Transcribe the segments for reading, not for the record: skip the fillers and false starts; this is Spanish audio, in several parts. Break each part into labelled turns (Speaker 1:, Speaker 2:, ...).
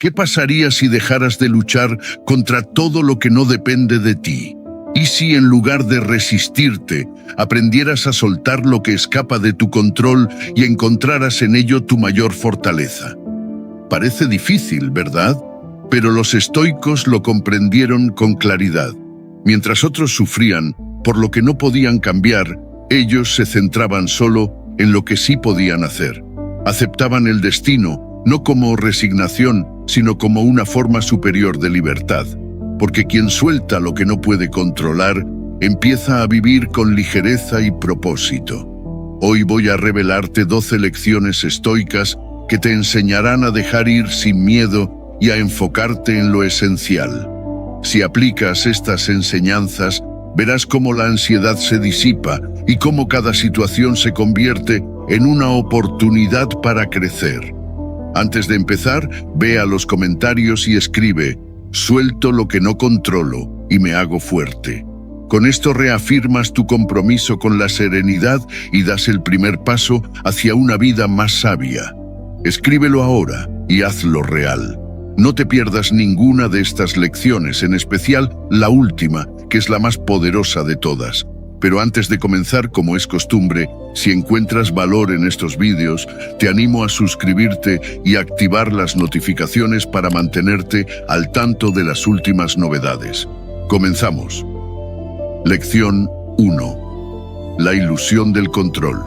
Speaker 1: ¿Qué pasaría si dejaras de luchar contra todo lo que no depende de ti? ¿Y si en lugar de resistirte, aprendieras a soltar lo que escapa de tu control y encontraras en ello tu mayor fortaleza? Parece difícil, ¿verdad? Pero los estoicos lo comprendieron con claridad. Mientras otros sufrían por lo que no podían cambiar, ellos se centraban solo en lo que sí podían hacer. Aceptaban el destino, no como resignación, sino como una forma superior de libertad. Porque quien suelta lo que no puede controlar, empieza a vivir con ligereza y propósito. Hoy voy a revelarte 12 lecciones estoicas que te enseñarán a dejar ir sin miedo y a enfocarte en lo esencial. Si aplicas estas enseñanzas, verás cómo la ansiedad se disipa y cómo cada situación se convierte en una oportunidad para crecer. Antes de empezar, ve a los comentarios y escribe: suelto lo que no controlo y me hago fuerte. Con esto reafirmas tu compromiso con la serenidad y das el primer paso hacia una vida más sabia. Escríbelo ahora y hazlo real. No te pierdas ninguna de estas lecciones, en especial la última, que es la más poderosa de todas. Pero antes de comenzar, como es costumbre, si encuentras valor en estos vídeos, te animo a suscribirte y activar las notificaciones para mantenerte al tanto de las últimas novedades. Comenzamos. Lección 1. La ilusión del control.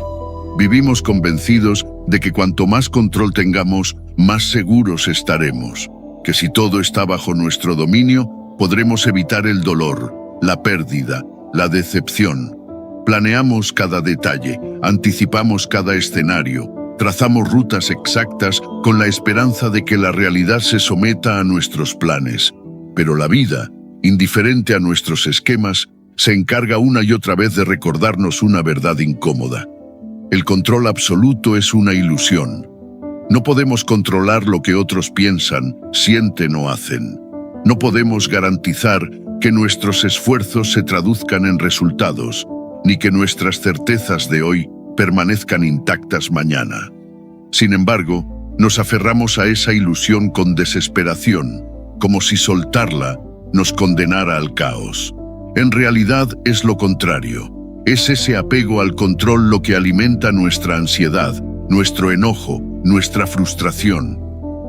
Speaker 1: Vivimos convencidos de que cuanto más control tengamos, más seguros estaremos. Que si todo está bajo nuestro dominio, podremos evitar el dolor, la pérdida, la decepción. Planeamos cada detalle, anticipamos cada escenario, trazamos rutas exactas con la esperanza de que la realidad se someta a nuestros planes. Pero la vida, indiferente a nuestros esquemas, se encarga una y otra vez de recordarnos una verdad incómoda. El control absoluto es una ilusión. No podemos controlar lo que otros piensan, sienten o hacen. No podemos garantizar que nuestros esfuerzos se traduzcan en resultados, ni que nuestras certezas de hoy permanezcan intactas mañana. Sin embargo, nos aferramos a esa ilusión con desesperación, como si soltarla nos condenara al caos. En realidad es lo contrario. Es ese apego al control lo que alimenta nuestra ansiedad, nuestro enojo, nuestra frustración.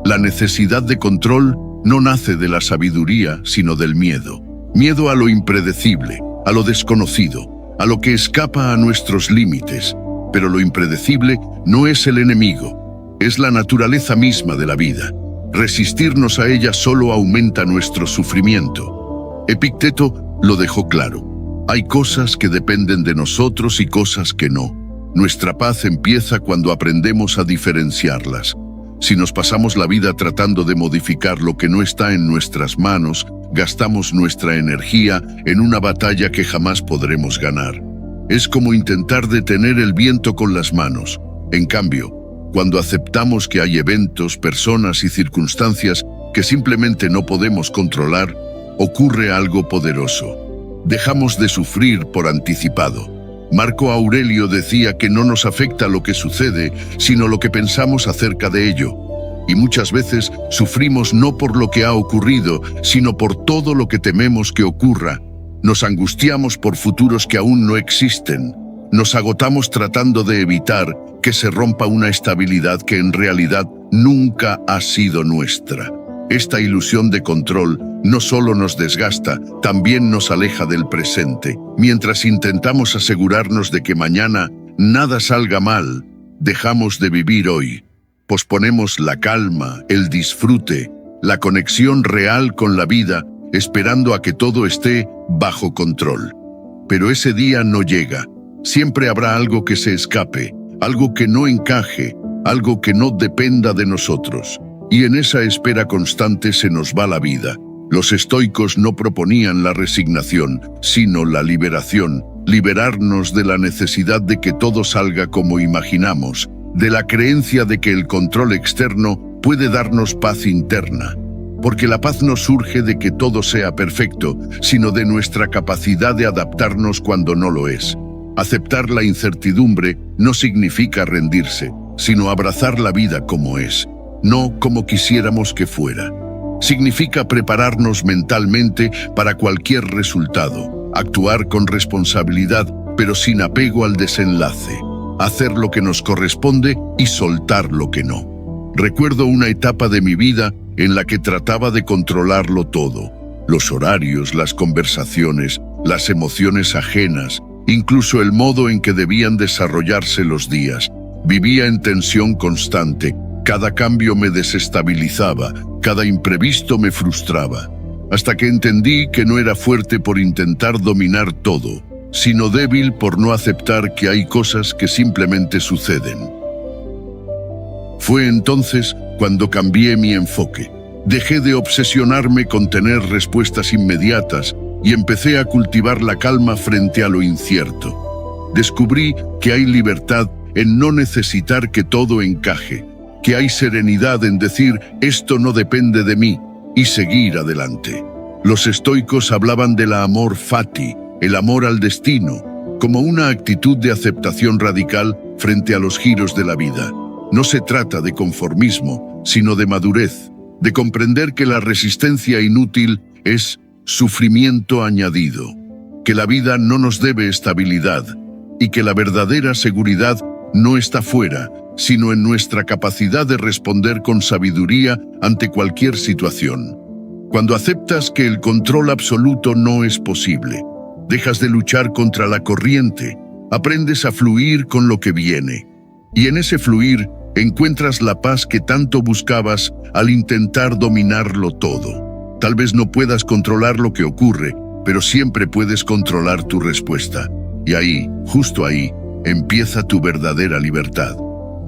Speaker 1: La necesidad de control no nace de la sabiduría, sino del miedo. Miedo a lo impredecible, a lo desconocido, a lo que escapa a nuestros límites. Pero lo impredecible no es el enemigo, es la naturaleza misma de la vida. Resistirnos a ella solo aumenta nuestro sufrimiento. Epicteto lo dejó claro. Hay cosas que dependen de nosotros y cosas que no. Nuestra paz empieza cuando aprendemos a diferenciarlas. Si nos pasamos la vida tratando de modificar lo que no está en nuestras manos, gastamos nuestra energía en una batalla que jamás podremos ganar. Es como intentar detener el viento con las manos. En cambio, cuando aceptamos que hay eventos, personas y circunstancias que simplemente no podemos controlar, ocurre algo poderoso. Dejamos de sufrir por anticipado. Marco Aurelio decía que no nos afecta lo que sucede, sino lo que pensamos acerca de ello. Y muchas veces sufrimos no por lo que ha ocurrido, sino por todo lo que tememos que ocurra. Nos angustiamos por futuros que aún no existen. Nos agotamos tratando de evitar que se rompa una estabilidad que en realidad nunca ha sido nuestra. Esta ilusión de control no solo nos desgasta, también nos aleja del presente. Mientras intentamos asegurarnos de que mañana nada salga mal, dejamos de vivir hoy. Posponemos la calma, el disfrute, la conexión real con la vida, esperando a que todo esté bajo control. Pero ese día no llega. Siempre habrá algo que se escape, algo que no encaje, algo que no dependa de nosotros. Y en esa espera constante se nos va la vida. Los estoicos no proponían la resignación, sino la liberación. Liberarnos de la necesidad de que todo salga como imaginamos, de la creencia de que el control externo puede darnos paz interna. Porque la paz no surge de que todo sea perfecto, sino de nuestra capacidad de adaptarnos cuando no lo es. Aceptar la incertidumbre no significa rendirse, sino abrazar la vida como es. no como quisiéramos que fuera. Significa prepararnos mentalmente para cualquier resultado, actuar con responsabilidad, pero sin apego al desenlace, hacer lo que nos corresponde y soltar lo que no. Recuerdo una etapa de mi vida en la que trataba de controlarlo todo: los horarios, las conversaciones, las emociones ajenas, incluso el modo en que debían desarrollarse los días. Vivía en tensión constante, cada cambio me desestabilizaba, cada imprevisto me frustraba, hasta que entendí que no era fuerte por intentar dominar todo, sino débil por no aceptar que hay cosas que simplemente suceden. Fue entonces cuando cambié mi enfoque. Dejé de obsesionarme con tener respuestas inmediatas y empecé a cultivar la calma frente a lo incierto. Descubrí que hay libertad en no necesitar que todo encaje, que hay serenidad en decir «esto no depende de mí» y seguir adelante. Los estoicos hablaban del amor fati, el amor al destino, como una actitud de aceptación radical frente a los giros de la vida. No se trata de conformismo, sino de madurez, de comprender que la resistencia inútil es sufrimiento añadido, que la vida no nos debe estabilidad y que la verdadera seguridad no está fuera, sino en nuestra capacidad de responder con sabiduría ante cualquier situación. Cuando aceptas que el control absoluto no es posible, dejas de luchar contra la corriente, aprendes a fluir con lo que viene. Y en ese fluir encuentras la paz que tanto buscabas al intentar dominarlo todo. Tal vez no puedas controlar lo que ocurre, pero siempre puedes controlar tu respuesta. Y ahí, justo ahí, empieza tu verdadera libertad.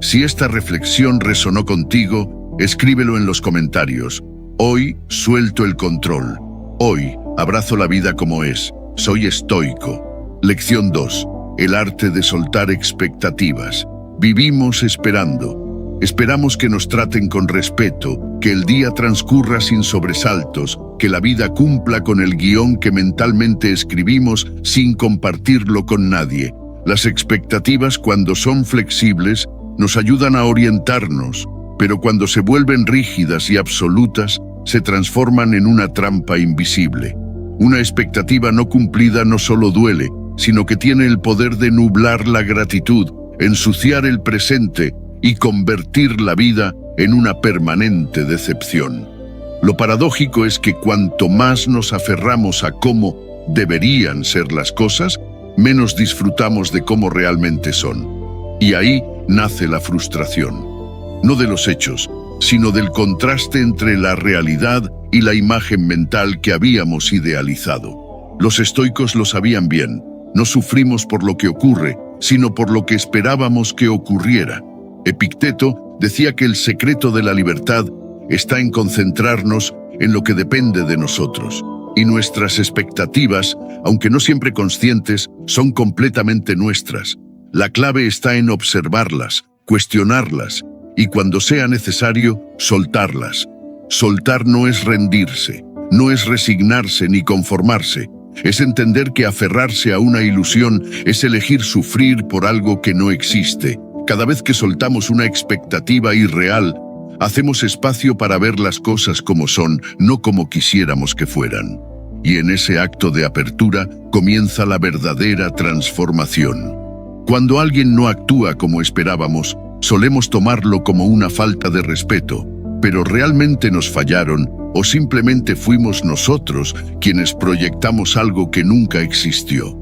Speaker 1: Si esta reflexión resonó contigo, escríbelo en los comentarios. Hoy suelto el control. Hoy abrazo la vida como es. Soy estoico. Lección 2. El arte de soltar expectativas. Vivimos esperando. Esperamos que nos traten con respeto, que el día transcurra sin sobresaltos, que la vida cumpla con el guión que mentalmente escribimos sin compartirlo con nadie. Las expectativas, cuando son flexibles, nos ayudan a orientarnos, pero cuando se vuelven rígidas y absolutas, se transforman en una trampa invisible. Una expectativa no cumplida no solo duele, sino que tiene el poder de nublar la gratitud, ensuciar el presente y convertir la vida en una permanente decepción. Lo paradójico es que cuanto más nos aferramos a cómo deberían ser las cosas, menos disfrutamos de cómo realmente son. Y ahí nace la frustración, no de los hechos, sino del contraste entre la realidad y la imagen mental que habíamos idealizado. Los estoicos lo sabían bien. No sufrimos por lo que ocurre, sino por lo que esperábamos que ocurriera. Epicteto decía que el secreto de la libertad está en concentrarnos en lo que depende de nosotros. Y nuestras expectativas, aunque no siempre conscientes, son completamente nuestras. La clave está en observarlas, cuestionarlas y, cuando sea necesario, soltarlas. Soltar no es rendirse, no es resignarse ni conformarse. Es entender que aferrarse a una ilusión es elegir sufrir por algo que no existe. Cada vez que soltamos una expectativa irreal, hacemos espacio para ver las cosas como son, no como quisiéramos que fueran. Y en ese acto de apertura comienza la verdadera transformación. Cuando alguien no actúa como esperábamos, solemos tomarlo como una falta de respeto, pero realmente nos fallaron o simplemente fuimos nosotros quienes proyectamos algo que nunca existió.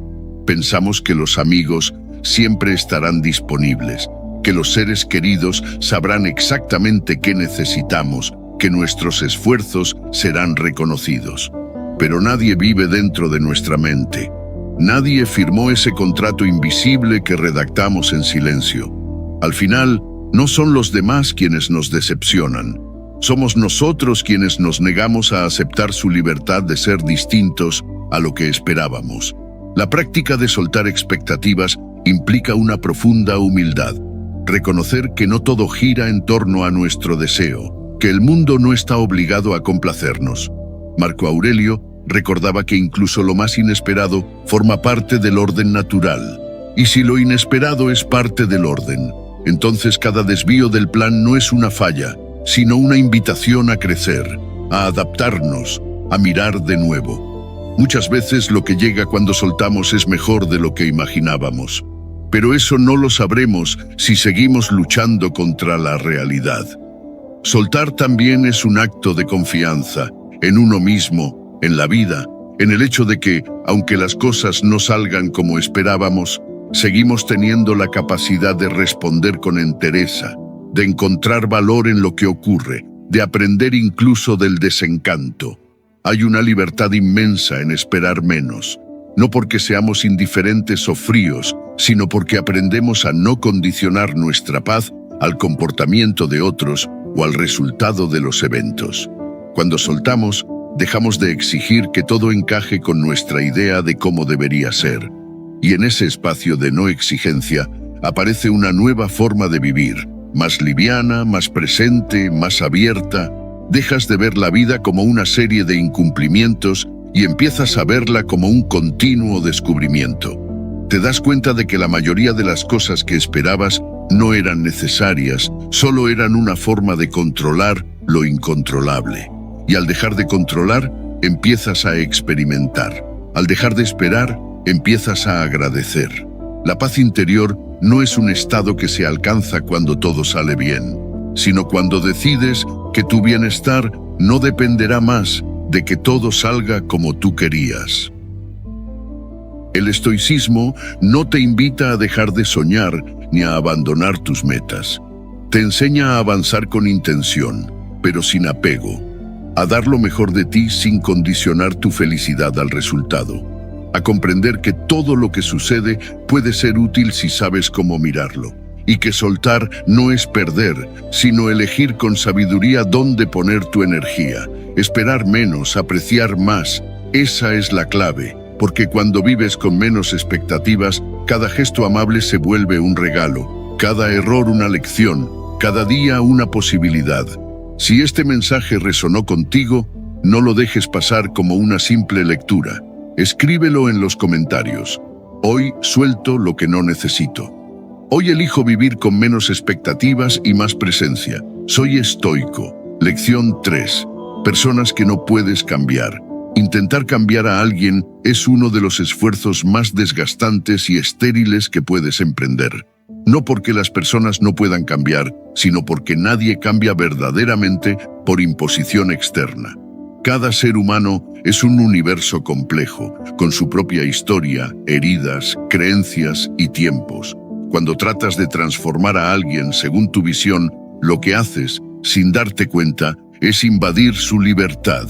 Speaker 1: Pensamos que los amigos siempre estarán disponibles, que los seres queridos sabrán exactamente qué necesitamos, que nuestros esfuerzos serán reconocidos. Pero nadie vive dentro de nuestra mente. Nadie firmó ese contrato invisible que redactamos en silencio. Al final, no son los demás quienes nos decepcionan. Somos nosotros quienes nos negamos a aceptar su libertad de ser distintos a lo que esperábamos. La práctica de soltar expectativas implica una profunda humildad. Reconocer que no todo gira en torno a nuestro deseo, que el mundo no está obligado a complacernos. Marco Aurelio recordaba que incluso lo más inesperado forma parte del orden natural. Y si lo inesperado es parte del orden, entonces cada desvío del plan no es una falla, sino una invitación a crecer, a adaptarnos, a mirar de nuevo. Muchas veces lo que llega cuando soltamos es mejor de lo que imaginábamos, pero eso no lo sabremos si seguimos luchando contra la realidad. Soltar también es un acto de confianza en uno mismo, en la vida, en el hecho de que, aunque las cosas no salgan como esperábamos, seguimos teniendo la capacidad de responder con entereza, de encontrar valor en lo que ocurre, de aprender incluso del desencanto. Hay una libertad inmensa en esperar menos, no porque seamos indiferentes o fríos, sino porque aprendemos a no condicionar nuestra paz al comportamiento de otros o al resultado de los eventos. Cuando soltamos, dejamos de exigir que todo encaje con nuestra idea de cómo debería ser. Y en ese espacio de no exigencia aparece una nueva forma de vivir, más liviana, más presente, más abierta. Dejas de ver la vida como una serie de incumplimientos y empiezas a verla como un continuo descubrimiento. Te das cuenta de que la mayoría de las cosas que esperabas no eran necesarias, solo eran una forma de controlar lo incontrolable. Y al dejar de controlar, empiezas a experimentar. Al dejar de esperar, empiezas a agradecer. La paz interior no es un estado que se alcanza cuando todo sale bien, sino cuando decides que tu bienestar no dependerá más de que todo salga como tú querías. El estoicismo no te invita a dejar de soñar ni a abandonar tus metas. Te enseña a avanzar con intención, pero sin apego, a dar lo mejor de ti sin condicionar tu felicidad al resultado, a comprender que todo lo que sucede puede ser útil si sabes cómo mirarlo, y que soltar no es perder, sino elegir con sabiduría dónde poner tu energía, esperar menos, apreciar más. Esa es la clave, porque cuando vives con menos expectativas, cada gesto amable se vuelve un regalo, cada error una lección, cada día una posibilidad. Si este mensaje resonó contigo, no lo dejes pasar como una simple lectura. Escríbelo en los comentarios. Hoy suelto lo que no necesito. Hoy elijo vivir con menos expectativas y más presencia. Soy estoico. Lección 3. Personas que no puedes cambiar. Intentar cambiar a alguien es uno de los esfuerzos más desgastantes y estériles que puedes emprender. No porque las personas no puedan cambiar, sino porque nadie cambia verdaderamente por imposición externa. Cada ser humano es un universo complejo, con su propia historia, heridas, creencias y tiempos. Cuando tratas de transformar a alguien según tu visión, lo que haces, sin darte cuenta, es invadir su libertad.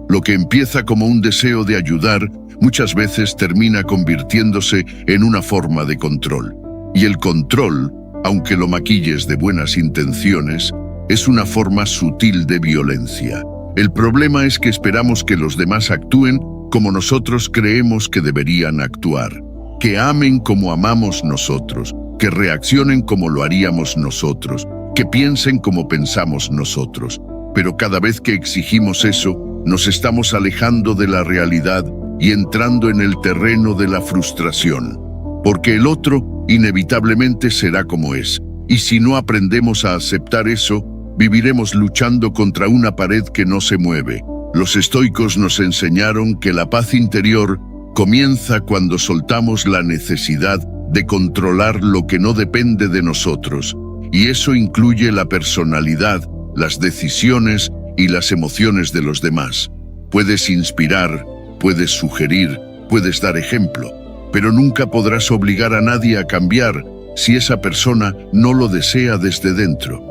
Speaker 1: Lo que empieza como un deseo de ayudar, muchas veces termina convirtiéndose en una forma de control. Y el control, aunque lo maquilles de buenas intenciones, es una forma sutil de violencia. El problema es que esperamos que los demás actúen como nosotros creemos que deberían actuar, que amen como amamos nosotros, que reaccionen como lo haríamos nosotros, que piensen como pensamos nosotros. Pero cada vez que exigimos eso, nos estamos alejando de la realidad y entrando en el terreno de la frustración. Porque el otro inevitablemente será como es, y si no aprendemos a aceptar eso, viviremos luchando contra una pared que no se mueve. Los estoicos nos enseñaron que la paz interior comienza cuando soltamos la necesidad de controlar lo que no depende de nosotros, y eso incluye la personalidad, las decisiones y las emociones de los demás. Puedes inspirar, puedes sugerir, puedes dar ejemplo, pero nunca podrás obligar a nadie a cambiar si esa persona no lo desea desde dentro.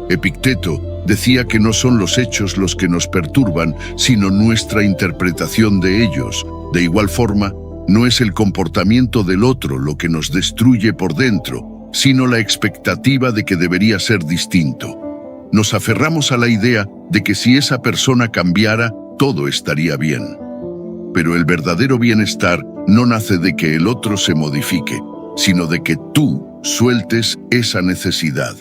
Speaker 1: Epicteto decía que no son los hechos los que nos perturban, sino nuestra interpretación de ellos. De igual forma, no es el comportamiento del otro lo que nos destruye por dentro, sino la expectativa de que debería ser distinto. Nos aferramos a la idea de que si esa persona cambiara, todo estaría bien. Pero el verdadero bienestar no nace de que el otro se modifique, sino de que tú sueltes esa necesidad.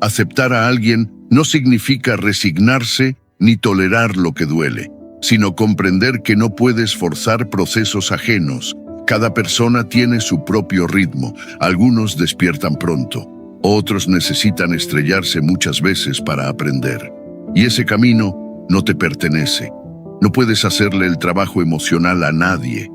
Speaker 1: Aceptar a alguien no significa resignarse ni tolerar lo que duele, sino comprender que no puedes forzar procesos ajenos. Cada persona tiene su propio ritmo. Algunos despiertan pronto, otros necesitan estrellarse muchas veces para aprender. Y ese camino no te pertenece. No puedes hacerle el trabajo emocional a nadie,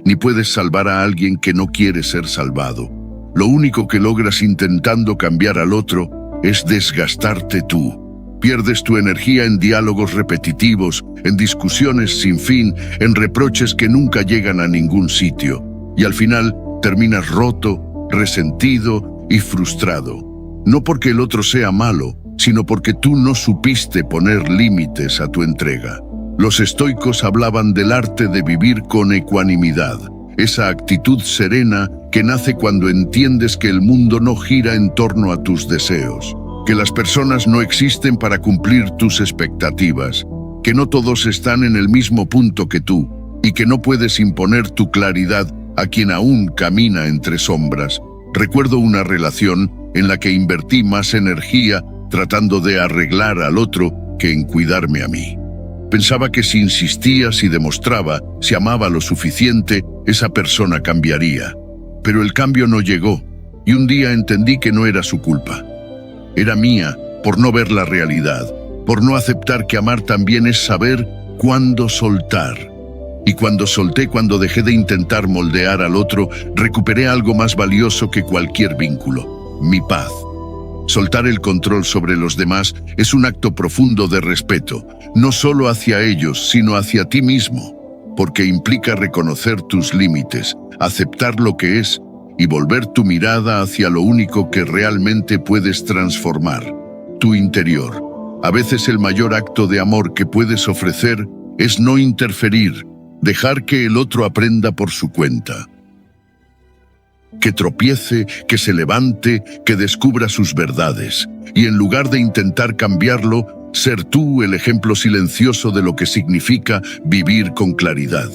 Speaker 1: ni puedes salvar a alguien que no quiere ser salvado. Lo único que logras intentando cambiar al otro es desgastarte tú. Pierdes tu energía en diálogos repetitivos, en discusiones sin fin, en reproches que nunca llegan a ningún sitio. Y al final terminas roto, resentido y frustrado. No porque el otro sea malo, sino porque tú no supiste poner límites a tu entrega. Los estoicos hablaban del arte de vivir con ecuanimidad, esa actitud serena que nace cuando entiendes que el mundo no gira en torno a tus deseos, que las personas no existen para cumplir tus expectativas, que no todos están en el mismo punto que tú y que no puedes imponer tu claridad a quien aún camina entre sombras. Recuerdo una relación en la que invertí más energía tratando de arreglar al otro que en cuidarme a mí. Pensaba que si insistía, si demostraba, si amaba lo suficiente, esa persona cambiaría. Pero el cambio no llegó, y un día entendí que no era su culpa. Era mía, por no ver la realidad, por no aceptar que amar también es saber cuándo soltar. Y cuando solté, cuando dejé de intentar moldear al otro, recuperé algo más valioso que cualquier vínculo: mi paz. Soltar el control sobre los demás es un acto profundo de respeto, no solo hacia ellos, sino hacia ti mismo, porque implica reconocer tus límites, aceptar lo que es y volver tu mirada hacia lo único que realmente puedes transformar: tu interior. A veces el mayor acto de amor que puedes ofrecer es no interferir, dejar que el otro aprenda por su cuenta. Que tropiece, que se levante, que descubra sus verdades. Y en lugar de intentar cambiarlo, ser tú el ejemplo silencioso de lo que significa vivir con claridad.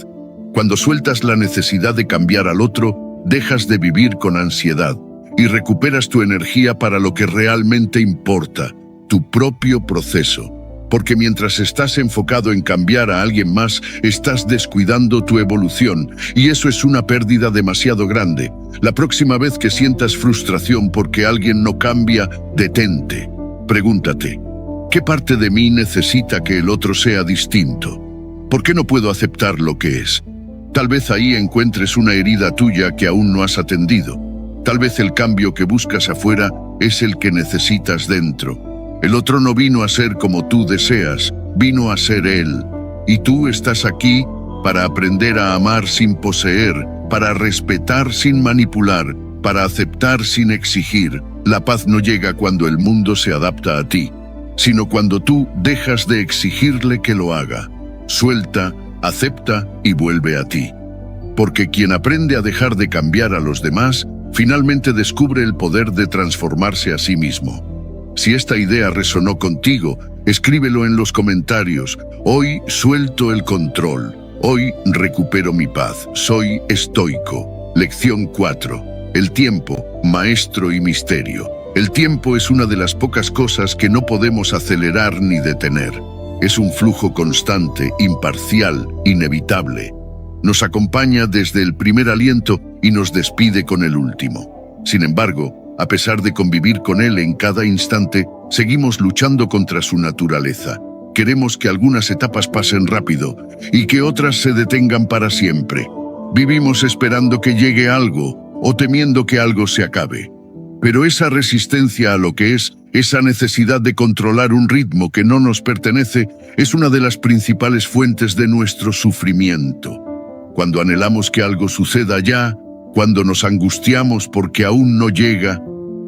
Speaker 1: Cuando sueltas la necesidad de cambiar al otro, dejas de vivir con ansiedad y recuperas tu energía para lo que realmente importa: tu propio proceso. Porque mientras estás enfocado en cambiar a alguien más, estás descuidando tu evolución, y eso es una pérdida demasiado grande. La próxima vez que sientas frustración porque alguien no cambia, detente. Pregúntate: ¿qué parte de mí necesita que el otro sea distinto? ¿Por qué no puedo aceptar lo que es? Tal vez ahí encuentres una herida tuya que aún no has atendido. Tal vez el cambio que buscas afuera es el que necesitas dentro. El otro no vino a ser como tú deseas, vino a ser él. Y tú estás aquí para aprender a amar sin poseer, para respetar sin manipular, para aceptar sin exigir. La paz no llega cuando el mundo se adapta a ti, sino cuando tú dejas de exigirle que lo haga. Suelta, acepta y vuelve a ti. Porque quien aprende a dejar de cambiar a los demás, finalmente descubre el poder de transformarse a sí mismo. Si esta idea resonó contigo, escríbelo en los comentarios. Hoy suelto el control. Hoy recupero mi paz. Soy estoico. Lección 4. El tiempo, maestro y misterio. El tiempo es una de las pocas cosas que no podemos acelerar ni detener. Es un flujo constante, imparcial, inevitable. Nos acompaña desde el primer aliento y nos despide con el último. Sin embargo, a pesar de convivir con él en cada instante, seguimos luchando contra su naturaleza. Queremos que algunas etapas pasen rápido y que otras se detengan para siempre. Vivimos esperando que llegue algo o temiendo que algo se acabe. Pero esa resistencia a lo que es, esa necesidad de controlar un ritmo que no nos pertenece, es una de las principales fuentes de nuestro sufrimiento. Cuando anhelamos que algo suceda ya, cuando nos angustiamos porque aún no llega,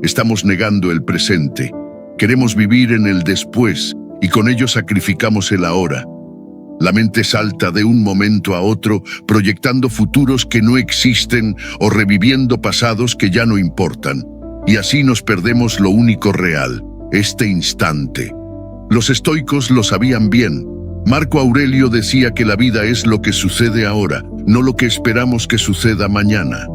Speaker 1: estamos negando el presente. Queremos vivir en el después y con ello sacrificamos el ahora. La mente salta de un momento a otro, proyectando futuros que no existen o reviviendo pasados que ya no importan. Y así nos perdemos lo único real, este instante. Los estoicos lo sabían bien. Marco Aurelio decía que la vida es lo que sucede ahora, no lo que esperamos que suceda mañana.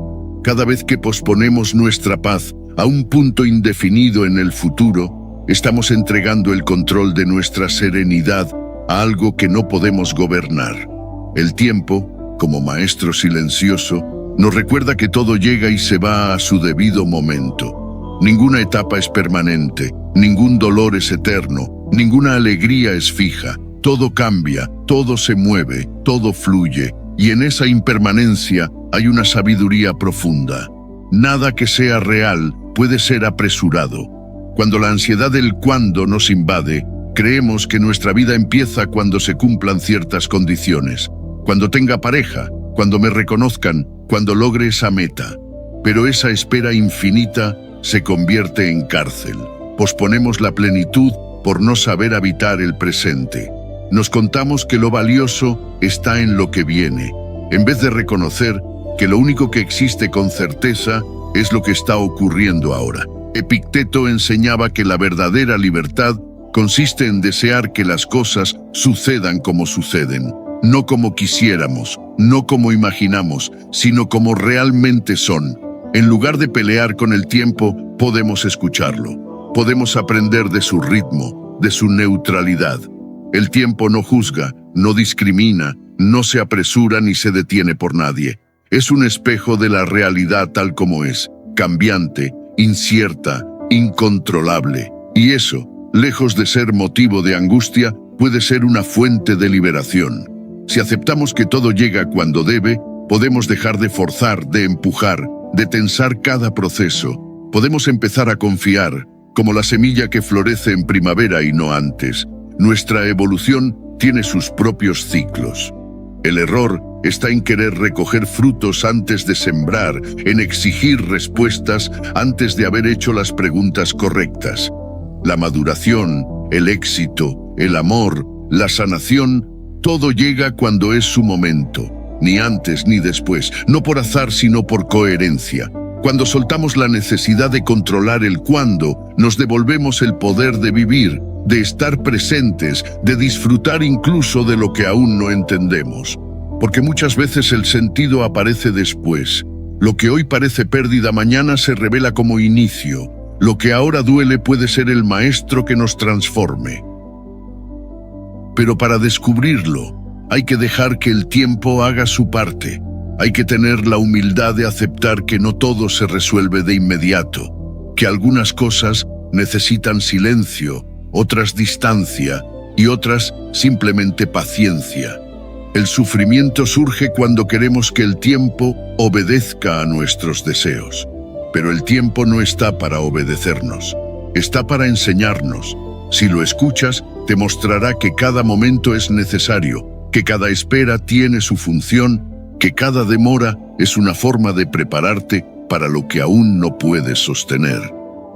Speaker 1: Cada vez que posponemos nuestra paz a un punto indefinido en el futuro, estamos entregando el control de nuestra serenidad a algo que no podemos gobernar. El tiempo, como maestro silencioso, nos recuerda que todo llega y se va a su debido momento. Ninguna etapa es permanente, ningún dolor es eterno, Ninguna alegría es fija, todo cambia, todo se mueve, todo fluye, y en esa impermanencia hay una sabiduría profunda. Nada que sea real puede ser apresurado. Cuando la ansiedad del cuándo nos invade, creemos que nuestra vida empieza cuando se cumplan ciertas condiciones, cuando tenga pareja, cuando me reconozcan, cuando logre esa meta. Pero esa espera infinita se convierte en cárcel. Posponemos la plenitud por no saber habitar el presente. Nos contamos que lo valioso está en lo que viene, en vez de reconocer que lo único que existe con certeza es lo que está ocurriendo ahora. Epicteto enseñaba que la verdadera libertad consiste en desear que las cosas sucedan como suceden, no como quisiéramos, no como imaginamos, sino como realmente son. En lugar de pelear con el tiempo, podemos escucharlo. Podemos aprender de su ritmo, de su neutralidad. El tiempo no juzga, no discrimina, no se apresura ni se detiene por nadie. Es un espejo de la realidad tal como es, cambiante, incierta, incontrolable. Y eso, lejos de ser motivo de angustia, puede ser una fuente de liberación. Si aceptamos que todo llega cuando debe, podemos dejar de forzar, de empujar, de tensar cada proceso. Podemos empezar a confiar, como la semilla que florece en primavera y no antes. Nuestra evolución tiene sus propios ciclos. El error está en querer recoger frutos antes de sembrar, en exigir respuestas antes de haber hecho las preguntas correctas. La maduración, el éxito, el amor, la sanación, todo llega cuando es su momento, ni antes ni después, no por azar sino por coherencia. Cuando soltamos la necesidad de controlar el cuándo, nos devolvemos el poder de vivir, de estar presentes, de disfrutar incluso de lo que aún no entendemos. Porque muchas veces el sentido aparece después. Lo que hoy parece pérdida mañana se revela como inicio. Lo que ahora duele puede ser el maestro que nos transforme. Pero para descubrirlo, hay que dejar que el tiempo haga su parte. Hay que tener la humildad de aceptar que no todo se resuelve de inmediato, que algunas cosas necesitan silencio, otras distancia y otras simplemente paciencia. El sufrimiento surge cuando queremos que el tiempo obedezca a nuestros deseos. Pero el tiempo no está para obedecernos, está para enseñarnos. Si lo escuchas, te mostrará que cada momento es necesario, que cada espera tiene su función, que cada demora es una forma de prepararte para lo que aún no puedes sostener.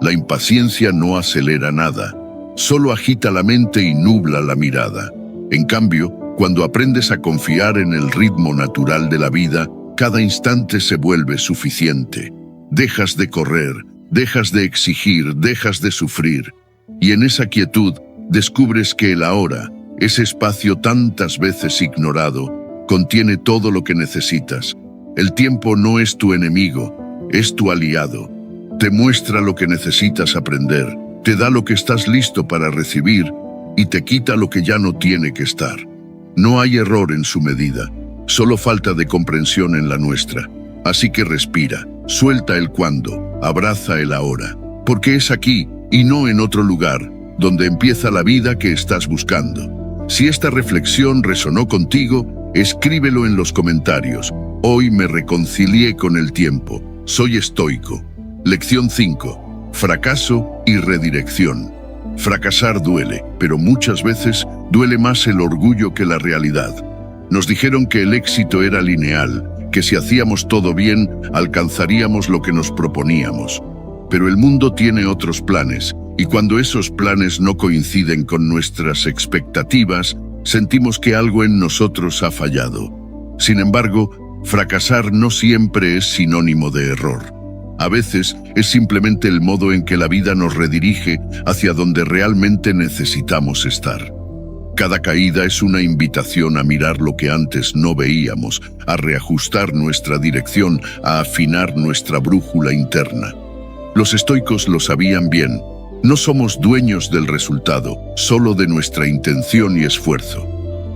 Speaker 1: La impaciencia no acelera nada, solo agita la mente y nubla la mirada. En cambio, cuando aprendes a confiar en el ritmo natural de la vida, cada instante se vuelve suficiente. Dejas de correr, dejas de exigir, dejas de sufrir. Y en esa quietud descubres que el ahora, ese espacio tantas veces ignorado, contiene todo lo que necesitas. El tiempo no es tu enemigo, es tu aliado. Te muestra lo que necesitas aprender, te da lo que estás listo para recibir y te quita lo que ya no tiene que estar. No hay error en su medida, solo falta de comprensión en la nuestra. Así que respira, suelta el cuándo, abraza el ahora, porque es aquí y no en otro lugar donde empieza la vida que estás buscando. Si esta reflexión resonó contigo, escríbelo en los comentarios. Hoy me reconcilié con el tiempo. Soy estoico. Lección 5. Fracaso y redirección. Fracasar duele, pero muchas veces duele más el orgullo que la realidad. Nos dijeron que el éxito era lineal, que si hacíamos todo bien, alcanzaríamos lo que nos proponíamos. Pero el mundo tiene otros planes, y cuando esos planes no coinciden con nuestras expectativas, sentimos que algo en nosotros ha fallado. Sin embargo, fracasar no siempre es sinónimo de error. A veces es simplemente el modo en que la vida nos redirige hacia donde realmente necesitamos estar. Cada caída es una invitación a mirar lo que antes no veíamos, a reajustar nuestra dirección, a afinar nuestra brújula interna. Los estoicos lo sabían bien. No somos dueños del resultado, solo de nuestra intención y esfuerzo.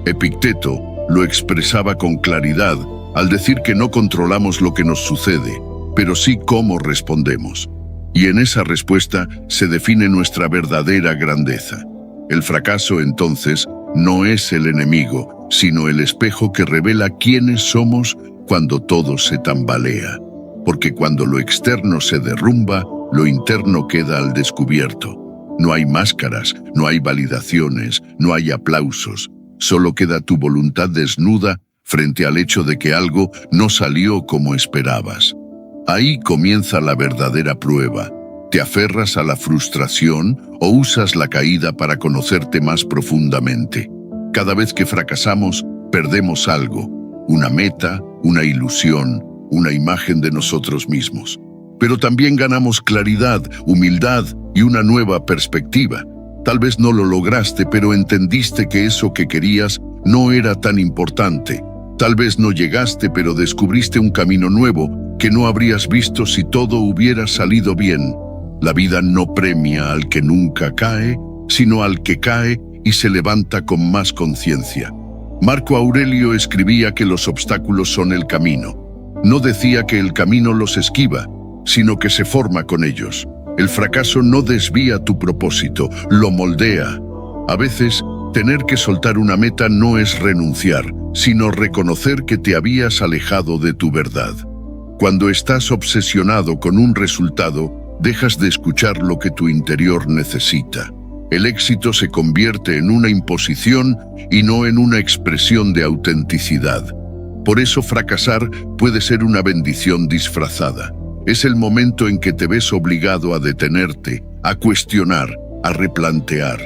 Speaker 1: Epicteto lo expresaba con claridad al decir que no controlamos lo que nos sucede, pero sí cómo respondemos. Y en esa respuesta se define nuestra verdadera grandeza. El fracaso, entonces, no es el enemigo, sino el espejo que revela quiénes somos cuando todo se tambalea. Porque cuando lo externo se derrumba, lo interno queda al descubierto. No hay máscaras, no hay validaciones, no hay aplausos. Solo queda tu voluntad desnuda frente al hecho de que algo no salió como esperabas. Ahí comienza la verdadera prueba. ¿Te aferras a la frustración o usas la caída para conocerte más profundamente? Cada vez que fracasamos, perdemos algo. Una meta, una ilusión, una imagen de nosotros mismos. Pero también ganamos claridad, humildad y una nueva perspectiva. Tal vez no lo lograste, pero entendiste que eso que querías no era tan importante. Tal vez no llegaste, pero descubriste un camino nuevo que no habrías visto si todo hubiera salido bien. La vida no premia al que nunca cae, sino al que cae y se levanta con más conciencia. Marco Aurelio escribía que los obstáculos son el camino. No decía que el camino los esquiva, sino que se forma con ellos. El fracaso no desvía tu propósito, lo moldea. A veces, tener que soltar una meta no es renunciar, sino reconocer que te habías alejado de tu verdad. Cuando estás obsesionado con un resultado, dejas de escuchar lo que tu interior necesita. El éxito se convierte en una imposición y no en una expresión de autenticidad. Por eso fracasar puede ser una bendición disfrazada. Es el momento en que te ves obligado a detenerte, a cuestionar, a replantear.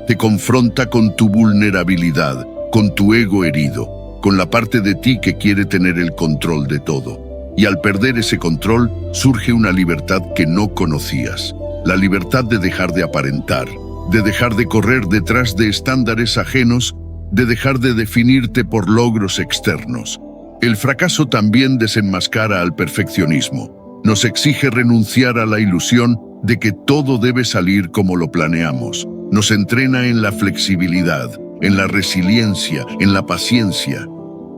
Speaker 1: Te confronta con tu vulnerabilidad, con tu ego herido, con la parte de ti que quiere tener el control de todo. Y al perder ese control, surge una libertad que no conocías. La libertad de dejar de aparentar, de dejar de correr detrás de estándares ajenos, de dejar de definirte por logros externos. El fracaso también desenmascara al perfeccionismo. Nos exige renunciar a la ilusión de que todo debe salir como lo planeamos. Nos entrena en la flexibilidad, en la resiliencia, en la paciencia.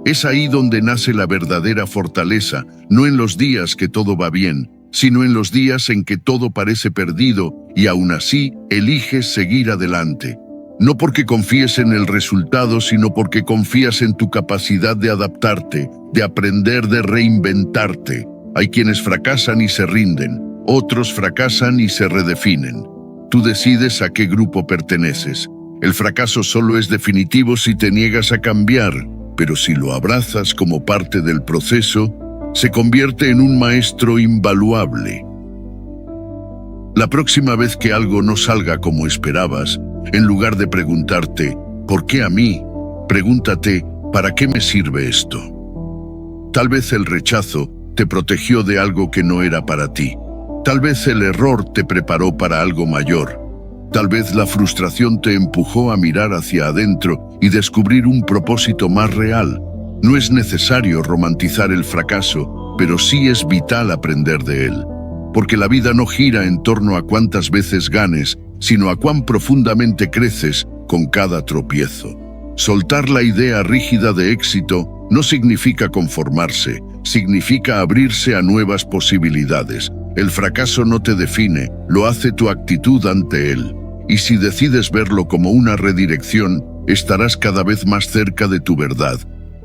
Speaker 1: Es ahí donde nace la verdadera fortaleza, no en los días que todo va bien, sino en los días en que todo parece perdido y aún así eliges seguir adelante. No porque confíes en el resultado, sino porque confías en tu capacidad de adaptarte, de aprender, de reinventarte. Hay quienes fracasan y se rinden, otros fracasan y se redefinen. Tú decides a qué grupo perteneces. El fracaso solo es definitivo si te niegas a cambiar, pero si lo abrazas como parte del proceso, se convierte en un maestro invaluable. La próxima vez que algo no salga como esperabas, en lugar de preguntarte, ¿por qué a mí?, pregúntate, ¿para qué me sirve esto? Tal vez el rechazo te protegió de algo que no era para ti. Tal vez el error te preparó para algo mayor. Tal vez la frustración te empujó a mirar hacia adentro y descubrir un propósito más real. No es necesario romantizar el fracaso, pero sí es vital aprender de él. Porque la vida no gira en torno a cuántas veces ganes, sino a cuán profundamente creces con cada tropiezo. Soltar la idea rígida de éxito no significa conformarse, significa abrirse a nuevas posibilidades. El fracaso no te define, lo hace tu actitud ante él. Y si decides verlo como una redirección, estarás cada vez más cerca de tu verdad.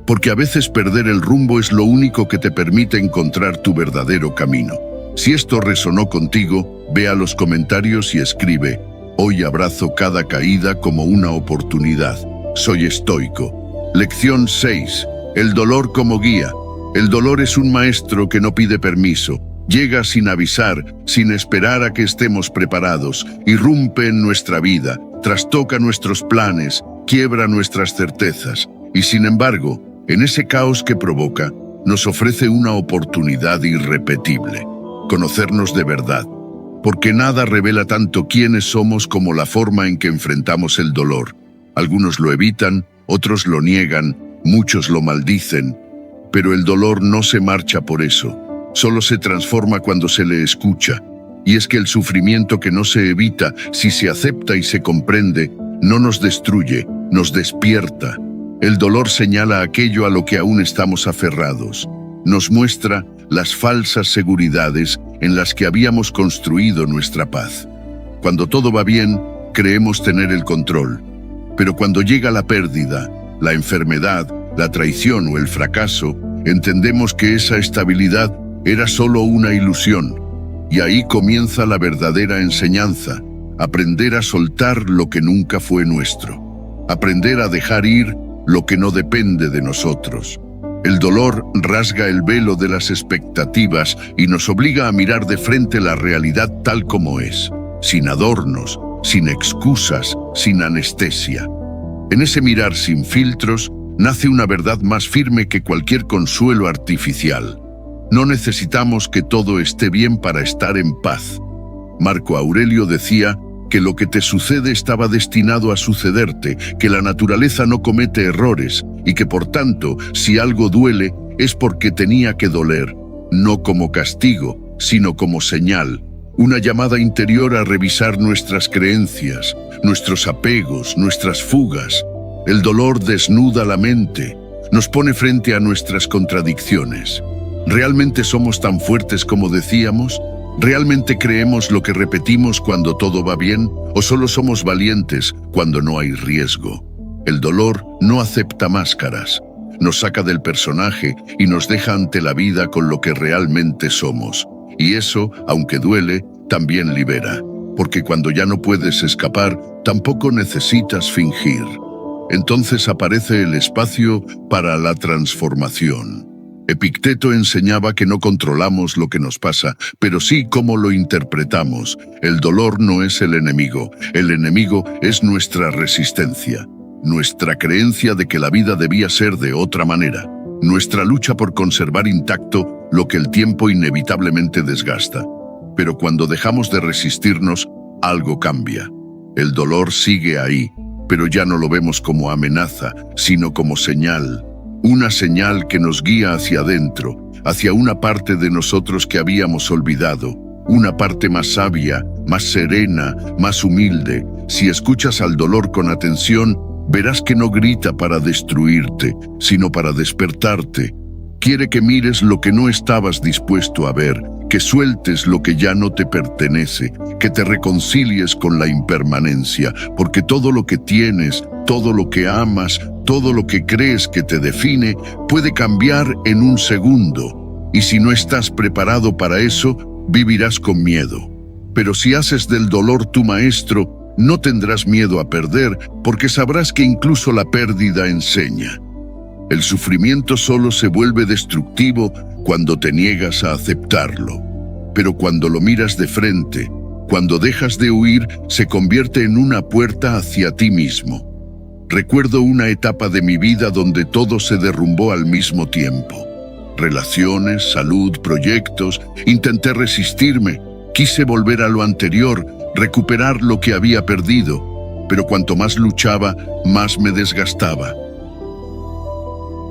Speaker 1: Porque a veces perder el rumbo es lo único que te permite encontrar tu verdadero camino. Si esto resonó contigo, ve a los comentarios y escribe: hoy abrazo cada caída como una oportunidad. Soy estoico. Lección 6. El dolor como guía. El dolor es un maestro que no pide permiso. Llega sin avisar, sin esperar a que estemos preparados, irrumpe en nuestra vida, trastoca nuestros planes, quiebra nuestras certezas. Y sin embargo, en ese caos que provoca, nos ofrece una oportunidad irrepetible: conocernos de verdad. Porque nada revela tanto quiénes somos como la forma en que enfrentamos el dolor. Algunos lo evitan, otros lo niegan, muchos lo maldicen. Pero el dolor no se marcha por eso. Solo se transforma cuando se le escucha. Y es que el sufrimiento que no se evita, si se acepta y se comprende, no nos destruye, nos despierta. El dolor señala aquello a lo que aún estamos aferrados. Nos muestra las falsas seguridades en las que habíamos construido nuestra paz. Cuando todo va bien, creemos tener el control. Pero cuando llega la pérdida, la enfermedad, la traición o el fracaso, entendemos que esa estabilidad era solo una ilusión. Y ahí comienza la verdadera enseñanza, aprender a soltar lo que nunca fue nuestro, aprender a dejar ir lo que no depende de nosotros. El dolor rasga el velo de las expectativas y nos obliga a mirar de frente la realidad tal como es, sin adornos, sin excusas, sin anestesia. En ese mirar sin filtros, nace una verdad más firme que cualquier consuelo artificial. No necesitamos que todo esté bien para estar en paz. Marco Aurelio decía que lo que te sucede estaba destinado a sucederte, que la naturaleza no comete errores y que por tanto, si algo duele, es porque tenía que doler, no como castigo, sino como señal, una llamada interior a revisar nuestras creencias, nuestros apegos, nuestras fugas. El dolor desnuda la mente, nos pone frente a nuestras contradicciones. ¿Realmente somos tan fuertes como decíamos? ¿Realmente creemos lo que repetimos cuando todo va bien? ¿O solo somos valientes cuando no hay riesgo? El dolor no acepta máscaras, nos saca del personaje y nos deja ante la vida con lo que realmente somos. Y eso, aunque duele, también libera, porque cuando ya no puedes escapar, tampoco necesitas fingir. Entonces aparece el espacio para la transformación. Epicteto enseñaba que no controlamos lo que nos pasa, pero sí cómo lo interpretamos. El dolor no es el enemigo es nuestra resistencia, nuestra creencia de que la vida debía ser de otra manera, nuestra lucha por conservar intacto lo que el tiempo inevitablemente desgasta. Pero cuando dejamos de resistirnos, algo cambia. El dolor sigue ahí, pero ya no lo vemos como amenaza, sino como señal. Una señal que nos guía hacia adentro, hacia una parte de nosotros que habíamos olvidado, una parte más sabia, más serena, más humilde. Si escuchas al dolor con atención, verás que no grita para destruirte, sino para despertarte. Quiere que mires lo que no estabas dispuesto a ver, que sueltes lo que ya no te pertenece, que te reconcilies con la impermanencia, porque todo lo que tienes, todo lo que amas, todo lo que crees que te define, puede cambiar en un segundo. Y si no estás preparado para eso, vivirás con miedo. Pero si haces del dolor tu maestro, no tendrás miedo a perder, porque sabrás que incluso la pérdida enseña. El sufrimiento solo se vuelve destructivo cuando te niegas a aceptarlo. Pero cuando lo miras de frente, cuando dejas de huir, se convierte en una puerta hacia ti mismo. Recuerdo una etapa de mi vida donde todo se derrumbó al mismo tiempo. Relaciones, salud, proyectos. Intenté resistirme. Quise volver a lo anterior, recuperar lo que había perdido. Pero cuanto más luchaba, más me desgastaba.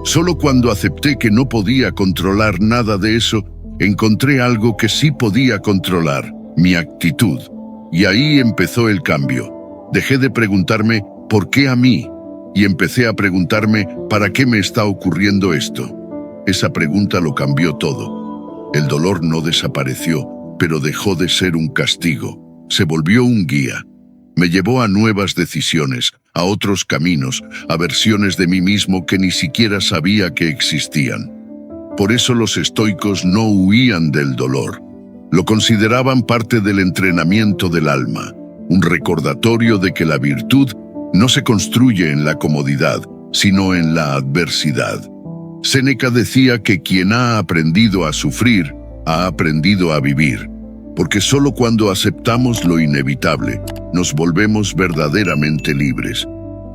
Speaker 1: Solo cuando acepté que no podía controlar nada de eso, encontré algo que sí podía controlar, mi actitud. Y ahí empezó el cambio. Dejé de preguntarme ¿por qué a mí? Y empecé a preguntarme ¿para qué me está ocurriendo esto? Esa pregunta lo cambió todo. El dolor no desapareció, pero dejó de ser un castigo. Se volvió un guía. Me llevó a nuevas decisiones, a otros caminos, a versiones de mí mismo que ni siquiera sabía que existían. Por eso los estoicos no huían del dolor. Lo consideraban parte del entrenamiento del alma, un recordatorio de que la virtud no se construye en la comodidad, sino en la adversidad. Séneca decía que quien ha aprendido a sufrir, ha aprendido a vivir, porque solo cuando aceptamos lo inevitable, nos volvemos verdaderamente libres.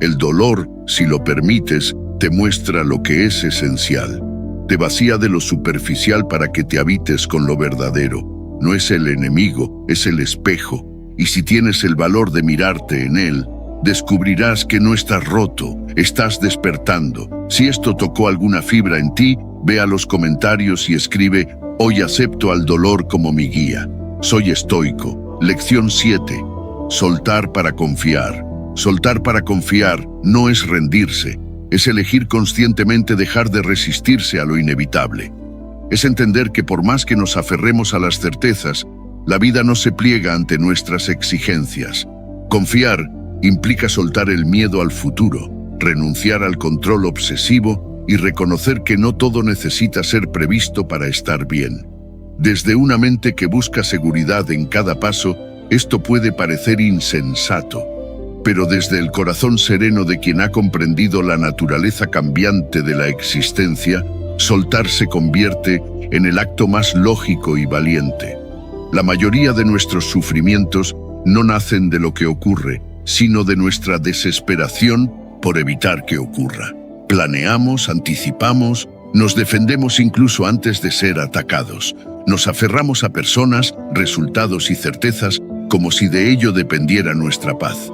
Speaker 1: El dolor, si lo permites, te muestra lo que es esencial. Te vacía de lo superficial para que te habites con lo verdadero. No es el enemigo, es el espejo. Y si tienes el valor de mirarte en él, descubrirás que no estás roto, estás despertando. Si esto tocó alguna fibra en ti, ve a los comentarios y escribe: hoy acepto al dolor como mi guía. Soy estoico. Lección 7. Soltar para confiar. Soltar para confiar no es rendirse, es elegir conscientemente dejar de resistirse a lo inevitable. Es entender que por más que nos aferremos a las certezas, la vida no se pliega ante nuestras exigencias. Confiar implica soltar el miedo al futuro, renunciar al control obsesivo y reconocer que no todo necesita ser previsto para estar bien. Desde una mente que busca seguridad en cada paso, esto puede parecer insensato, pero desde el corazón sereno de quien ha comprendido la naturaleza cambiante de la existencia, soltar se convierte en el acto más lógico y valiente. La mayoría de nuestros sufrimientos no nacen de lo que ocurre, sino de nuestra desesperación por evitar que ocurra. Planeamos, anticipamos, nos defendemos incluso antes de ser atacados. Nos aferramos a personas, resultados y certezas como si de ello dependiera nuestra paz.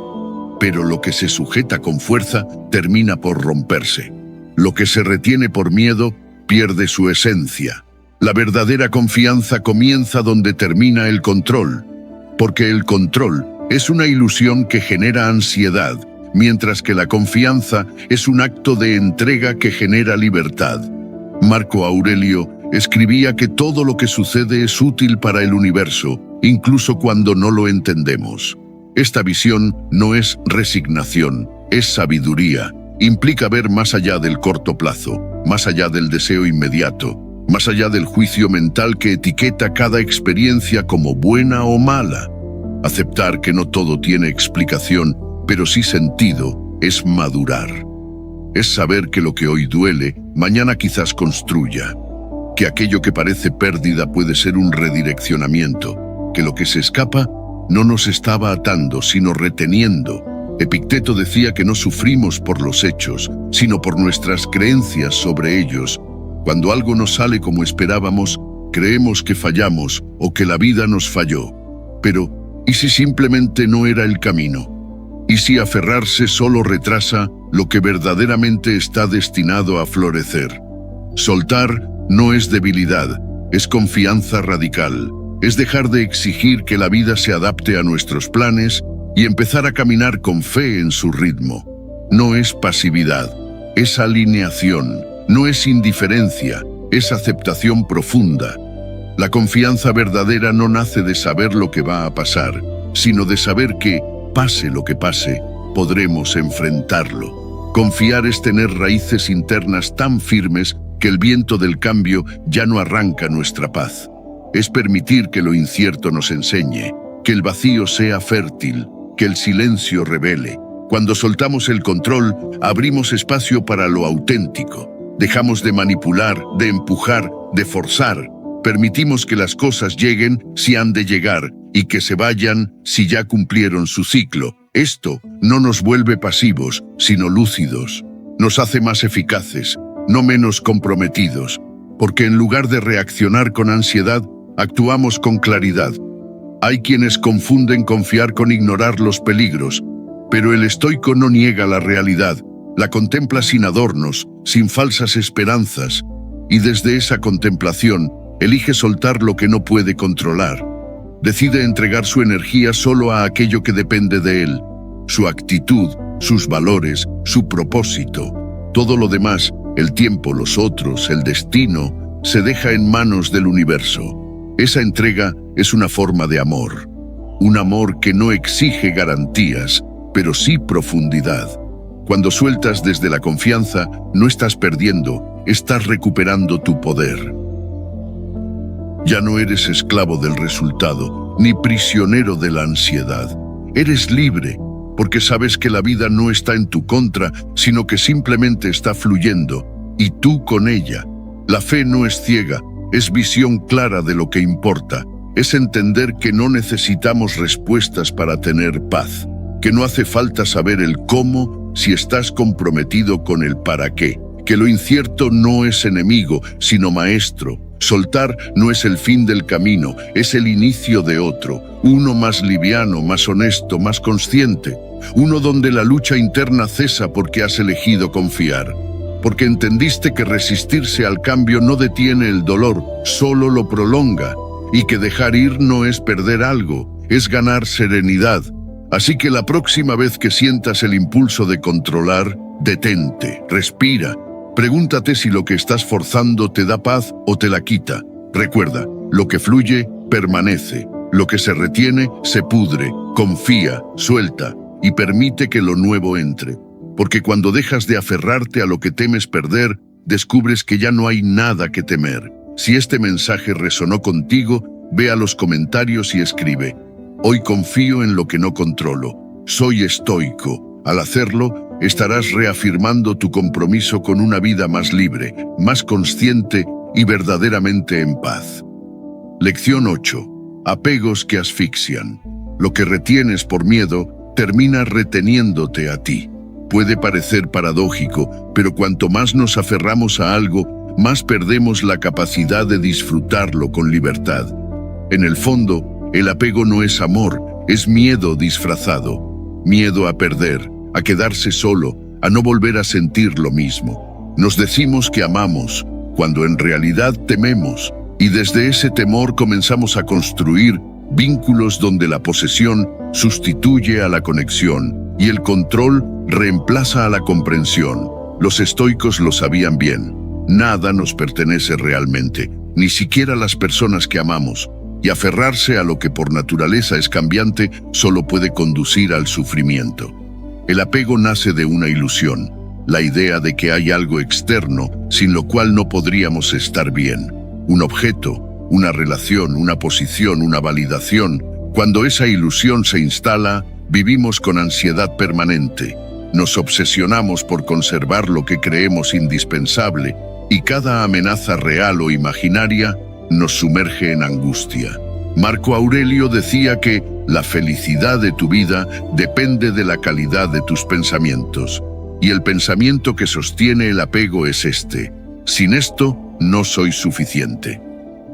Speaker 1: Pero lo que se sujeta con fuerza termina por romperse. Lo que se retiene por miedo pierde su esencia. La verdadera confianza comienza donde termina el control, porque el control es una ilusión que genera ansiedad, mientras que la confianza es un acto de entrega que genera libertad. Marco Aurelio escribía que todo lo que sucede es útil para el universo, incluso cuando no lo entendemos. Esta visión no es resignación, es sabiduría. Implica ver más allá del corto plazo, más allá del deseo inmediato, más allá del juicio mental que etiqueta cada experiencia como buena o mala. Aceptar que no todo tiene explicación, pero sí sentido, es madurar. Es saber que lo que hoy duele, mañana quizás construya. Que aquello que parece pérdida puede ser un redireccionamiento. Que lo que se escapa no nos estaba atando, sino reteniendo. Epicteto decía que no sufrimos por los hechos, sino por nuestras creencias sobre ellos. Cuando algo no sale como esperábamos, creemos que fallamos o que la vida nos falló. Pero, ¿y si simplemente no era el camino? ¿Y si aferrarse solo retrasa lo que verdaderamente está destinado a florecer? Soltar no es debilidad, es confianza radical. Es dejar de exigir que la vida se adapte a nuestros planes y empezar a caminar con fe en su ritmo. No es pasividad, es alineación, no es indiferencia, es aceptación profunda. La confianza verdadera no nace de saber lo que va a pasar, sino de saber que, pase lo que pase, podremos enfrentarlo. Confiar es tener raíces internas tan firmes que el viento del cambio ya no arranca nuestra paz. Es permitir que lo incierto nos enseñe, que el vacío sea fértil, que el silencio revele. Cuando soltamos el control, abrimos espacio para lo auténtico. Dejamos de manipular, de empujar, de forzar. Permitimos que las cosas lleguen si han de llegar y que se vayan si ya cumplieron su ciclo. Esto no nos vuelve pasivos, sino lúcidos. Nos hace más eficaces, no menos comprometidos, porque en lugar de reaccionar con ansiedad, actuamos con claridad. Hay quienes confunden confiar con ignorar los peligros, pero el estoico no niega la realidad, la contempla sin adornos, sin falsas esperanzas, y desde esa contemplación elige soltar lo que no puede controlar. Decide entregar su energía solo a aquello que depende de él, su actitud, sus valores, su propósito. Todo lo demás, el tiempo, los otros, el destino, se deja en manos del universo. Esa entrega es una forma de amor. Un amor que no exige garantías, pero sí profundidad. Cuando sueltas desde la confianza, no estás perdiendo, estás recuperando tu poder. Ya no eres esclavo del resultado, ni prisionero de la ansiedad. Eres libre, porque sabes que la vida no está en tu contra, sino que simplemente está fluyendo, y tú con ella. La fe no es ciega, es visión clara de lo que importa. Es entender que no necesitamos respuestas para tener paz, que no hace falta saber el cómo si estás comprometido con el para qué, que lo incierto no es enemigo, sino maestro. Soltar no es el fin del camino, es el inicio de otro, uno más liviano, más honesto, más consciente, uno donde la lucha interna cesa porque has elegido confiar, porque entendiste que resistirse al cambio no detiene el dolor, solo lo prolonga, y que dejar ir no es perder algo, es ganar serenidad. Así que la próxima vez que sientas el impulso de controlar, detente, respira. Pregúntate si lo que estás forzando te da paz o te la quita. Recuerda, lo que fluye, permanece. Lo que se retiene, se pudre. Confía, suelta y permite que lo nuevo entre. Porque cuando dejas de aferrarte a lo que temes perder, descubres que ya no hay nada que temer. Si este mensaje resonó contigo, ve a los comentarios y escribe: hoy confío en lo que no controlo. Soy estoico. Al hacerlo, estarás reafirmando tu compromiso con una vida más libre, más consciente y verdaderamente en paz. Lección 8. Apegos que asfixian. Lo que retienes por miedo termina reteniéndote a ti. Puede parecer paradójico, pero cuanto más nos aferramos a algo, más perdemos la capacidad de disfrutarlo con libertad. En el fondo, el apego no es amor, es miedo disfrazado. Miedo a perder, a quedarse solo, a no volver a sentir lo mismo. Nos decimos que amamos, cuando en realidad tememos, y desde ese temor comenzamos a construir vínculos donde la posesión sustituye a la conexión y el control reemplaza a la comprensión. Los estoicos lo sabían bien. Nada nos pertenece realmente, ni siquiera las personas que amamos, y aferrarse a lo que por naturaleza es cambiante solo puede conducir al sufrimiento. El apego nace de una ilusión, la idea de que hay algo externo sin lo cual no podríamos estar bien. Un objeto, una relación, una posición, una validación. Cuando esa ilusión se instala, vivimos con ansiedad permanente. Nos obsesionamos por conservar lo que creemos indispensable y cada amenaza real o imaginaria nos sumerge en angustia. Marco Aurelio decía que la felicidad de tu vida depende de la calidad de tus pensamientos. Y el pensamiento que sostiene el apego es este: sin esto no soy suficiente.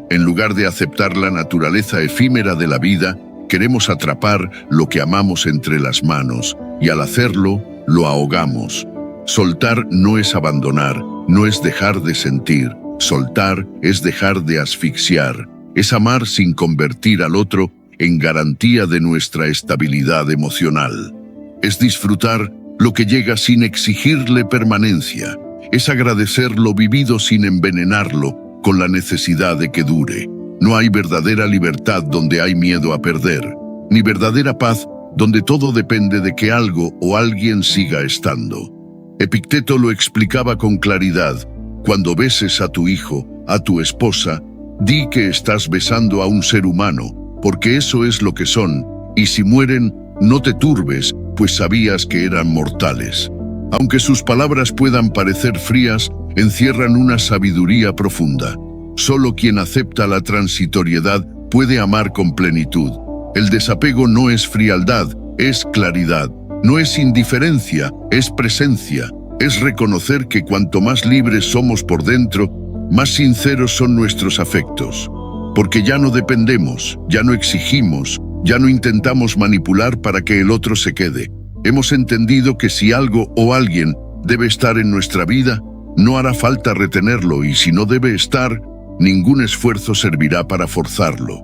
Speaker 1: En lugar de aceptar la naturaleza efímera de la vida, queremos atrapar lo que amamos entre las manos, y al hacerlo, lo ahogamos. Soltar no es abandonar, no es dejar de sentir. Soltar es dejar de asfixiar, es amar sin convertir al otro en garantía de nuestra estabilidad emocional. Es disfrutar lo que llega sin exigirle permanencia, es agradecer lo vivido sin envenenarlo con la necesidad de que dure. No hay verdadera libertad donde hay miedo a perder, ni verdadera paz donde todo depende de que algo o alguien siga estando. Epicteto lo explicaba con claridad: cuando beses a tu hijo, a tu esposa, di que estás besando a un ser humano, porque eso es lo que son, y si mueren, no te turbes, pues sabías que eran mortales. Aunque sus palabras puedan parecer frías, encierran una sabiduría profunda. Solo quien acepta la transitoriedad puede amar con plenitud. El desapego no es frialdad, es claridad. No es indiferencia, es presencia. Es reconocer que cuanto más libres somos por dentro, más sinceros son nuestros afectos. Porque ya no dependemos, ya no exigimos, ya no intentamos manipular para que el otro se quede. Hemos entendido que si algo o alguien debe estar en nuestra vida, no hará falta retenerlo, y si no debe estar, ningún esfuerzo servirá para forzarlo.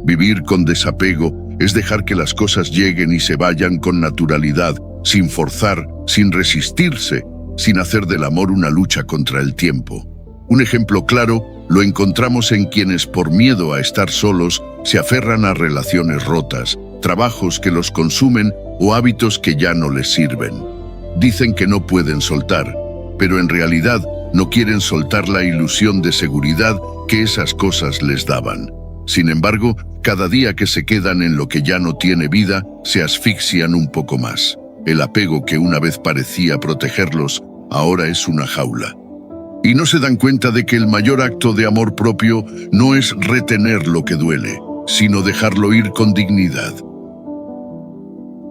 Speaker 1: Vivir con desapego es dejar que las cosas lleguen y se vayan con naturalidad, sin forzar, sin resistirse, sin hacer del amor una lucha contra el tiempo. Un ejemplo claro lo encontramos en quienes, por miedo a estar solos, se aferran a relaciones rotas, trabajos que los consumen o hábitos que ya no les sirven. Dicen que no pueden soltar, pero en realidad no quieren soltar la ilusión de seguridad que esas cosas les daban. Sin embargo, cada día que se quedan en lo que ya no tiene vida, se asfixian un poco más. El apego que una vez parecía protegerlos, ahora es una jaula. Y no se dan cuenta de que el mayor acto de amor propio no es retener lo que duele, sino dejarlo ir con dignidad.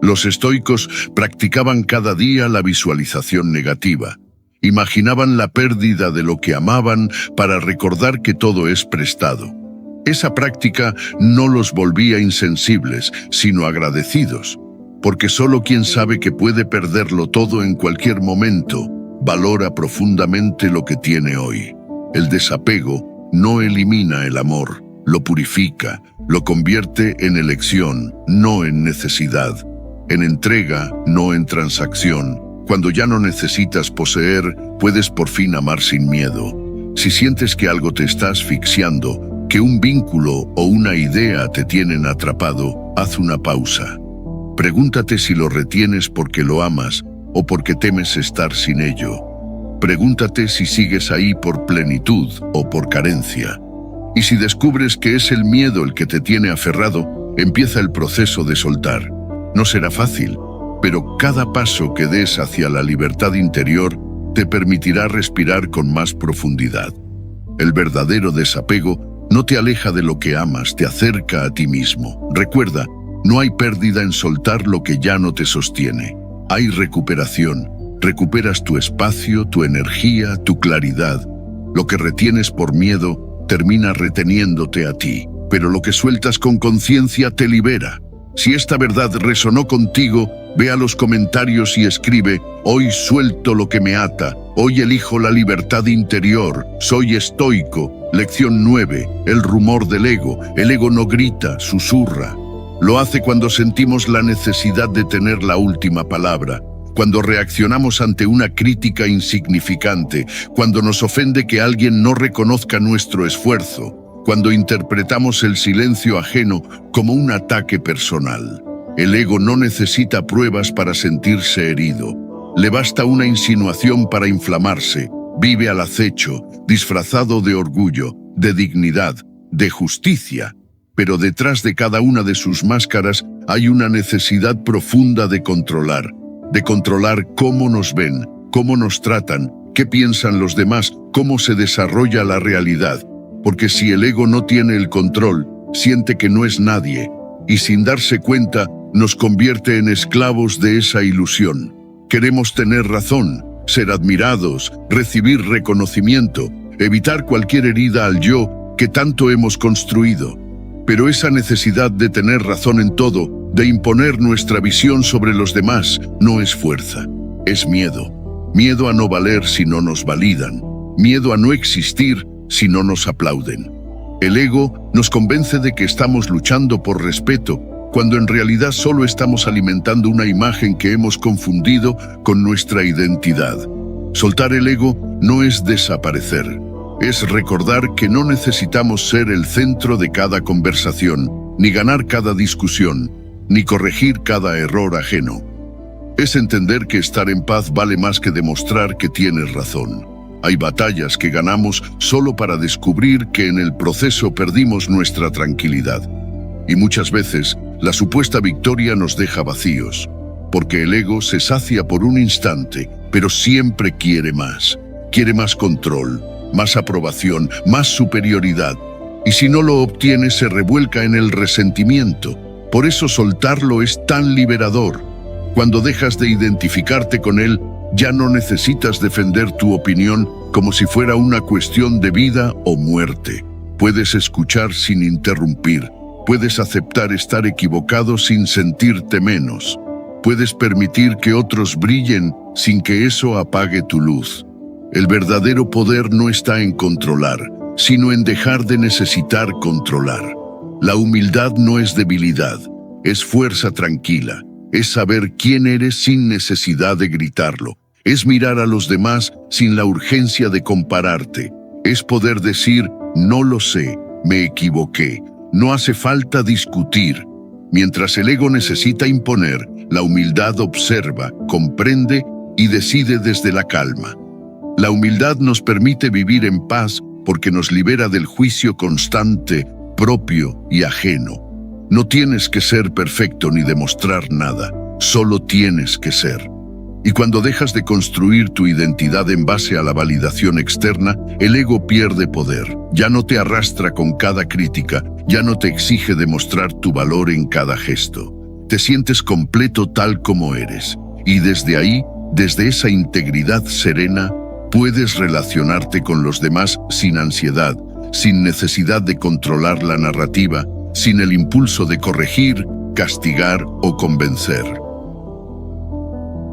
Speaker 1: Los estoicos practicaban cada día la visualización negativa. Imaginaban la pérdida de lo que amaban para recordar que todo es prestado. Esa práctica no los volvía insensibles, sino agradecidos, porque solo quien sabe que puede perderlo todo en cualquier momento, valora profundamente lo que tiene hoy. El desapego no elimina el amor, lo purifica, lo convierte en elección, no en necesidad, en entrega, no en transacción. Cuando ya no necesitas poseer, puedes por fin amar sin miedo. Si sientes que algo te está asfixiando, que un vínculo o una idea te tienen atrapado, haz una pausa. Pregúntate si lo retienes porque lo amas o porque temes estar sin ello. Pregúntate si sigues ahí por plenitud o por carencia. Y si descubres que es el miedo el que te tiene aferrado, empieza el proceso de soltar. No será fácil, pero cada paso que des hacia la libertad interior te permitirá respirar con más profundidad. El verdadero desapego no te aleja de lo que amas, te acerca a ti mismo. Recuerda, no hay pérdida en soltar lo que ya no te sostiene. Hay recuperación. Recuperas tu espacio, tu energía, tu claridad. Lo que retienes por miedo termina reteniéndote a ti, pero lo que sueltas con conciencia te libera. Si esta verdad resonó contigo, ve a los comentarios y escribe: hoy suelto lo que me ata, hoy elijo la libertad interior, soy estoico. Lección 9, el rumor del ego. El ego no grita, susurra. Lo hace cuando sentimos la necesidad de tener la última palabra, cuando reaccionamos ante una crítica insignificante, cuando nos ofende que alguien no reconozca nuestro esfuerzo, cuando interpretamos el silencio ajeno como un ataque personal. El ego no necesita pruebas para sentirse herido. Le basta una insinuación para inflamarse. Vive al acecho, disfrazado de orgullo, de dignidad, de justicia. Pero detrás de cada una de sus máscaras hay una necesidad profunda de controlar cómo nos ven, cómo nos tratan, qué piensan los demás, cómo se desarrolla la realidad. Porque si el ego no tiene el control, siente que no es nadie, y sin darse cuenta, nos convierte en esclavos de esa ilusión. Queremos tener razón, ser admirados, recibir reconocimiento, evitar cualquier herida al yo que tanto hemos construido. Pero esa necesidad de tener razón en todo, de imponer nuestra visión sobre los demás, no es fuerza, es miedo. Miedo a no valer si no nos validan, miedo a no existir si no nos aplauden. El ego nos convence de que estamos luchando por respeto, cuando en realidad solo estamos alimentando una imagen que hemos confundido con nuestra identidad. Soltar el ego no es desaparecer, es recordar que no necesitamos ser el centro de cada conversación, ni ganar cada discusión, ni corregir cada error ajeno. Es entender que estar en paz vale más que demostrar que tienes razón. Hay batallas que ganamos solo para descubrir que en el proceso perdimos nuestra tranquilidad. Y muchas veces, la supuesta victoria nos deja vacíos, porque el ego se sacia por un instante, pero siempre quiere más. Quiere más control, más aprobación, más superioridad. Y si no lo obtiene, se revuelca en el resentimiento. Por eso soltarlo es tan liberador. Cuando dejas de identificarte con él, ya no necesitas defender tu opinión como si fuera una cuestión de vida o muerte. Puedes escuchar sin interrumpir. Puedes aceptar estar equivocado sin sentirte menos. Puedes permitir que otros brillen sin que eso apague tu luz. El verdadero poder no está en controlar, sino en dejar de necesitar controlar. La humildad no es debilidad, es fuerza tranquila, es saber quién eres sin necesidad de gritarlo, es mirar a los demás sin la urgencia de compararte, es poder decir: no lo sé, me equivoqué, no hace falta discutir. Mientras el ego necesita imponer, la humildad observa, comprende y decide desde la calma. La humildad nos permite vivir en paz porque nos libera del juicio constante, propio y ajeno. No tienes que ser perfecto ni demostrar nada, solo tienes que ser. Y cuando dejas de construir tu identidad en base a la validación externa, el ego pierde poder. Ya no te arrastra con cada crítica, ya no te exige demostrar tu valor en cada gesto. Te sientes completo tal como eres. Y desde ahí, desde esa integridad serena, puedes relacionarte con los demás sin ansiedad, sin necesidad de controlar la narrativa, sin el impulso de corregir, castigar o convencer.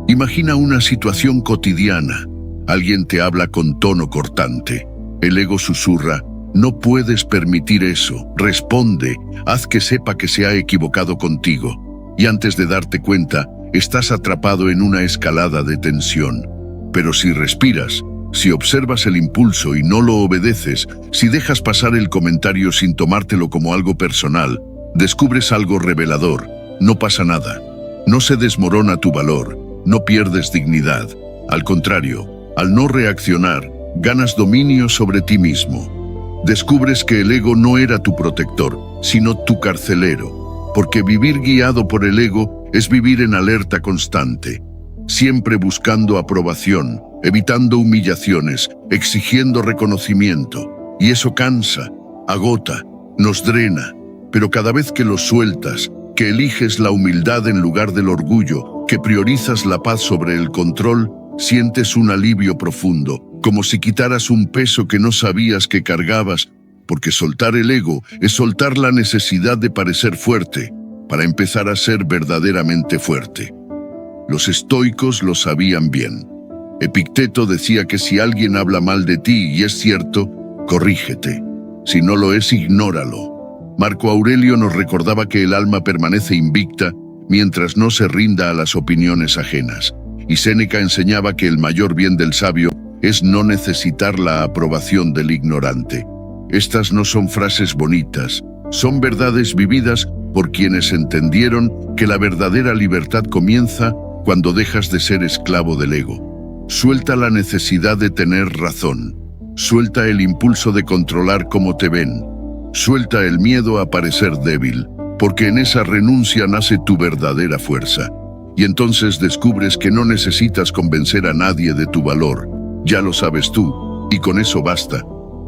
Speaker 1: Imagina una situación cotidiana. Alguien te habla con tono cortante. El ego susurra: no puedes permitir eso, responde, haz que sepa que se ha equivocado contigo. Y antes de darte cuenta, estás atrapado en una escalada de tensión. Pero si respiras, si observas el impulso y no lo obedeces, si dejas pasar el comentario sin tomártelo como algo personal, descubres algo revelador. No pasa nada. No se desmorona tu valor, no pierdes dignidad. Al contrario, al no reaccionar, ganas dominio sobre ti mismo. Descubres que el ego no era tu protector, sino tu carcelero, porque vivir guiado por el ego es vivir en alerta constante, siempre buscando aprobación, evitando humillaciones, exigiendo reconocimiento. Y eso cansa, agota, nos drena, pero cada vez que lo sueltas, que eliges la humildad en lugar del orgullo, que priorizas la paz sobre el control, sientes un alivio profundo, como si quitaras un peso que no sabías que cargabas, porque soltar el ego es soltar la necesidad de parecer fuerte, para empezar a ser verdaderamente fuerte. Los estoicos lo sabían bien. Epicteto decía que si alguien habla mal de ti y es cierto, corrígete. Si no lo es, ignóralo. Marco Aurelio nos recordaba que el alma permanece invicta mientras no se rinda a las opiniones ajenas. Y Séneca enseñaba que el mayor bien del sabio es no necesitar la aprobación del ignorante. Estas no son frases bonitas, son verdades vividas por quienes entendieron que la verdadera libertad comienza cuando dejas de ser esclavo del ego. Suelta la necesidad de tener razón. Suelta el impulso de controlar cómo te ven. Suelta el miedo a parecer débil, porque en esa renuncia nace tu verdadera fuerza. Y entonces descubres que no necesitas convencer a nadie de tu valor. Ya lo sabes tú, y con eso basta.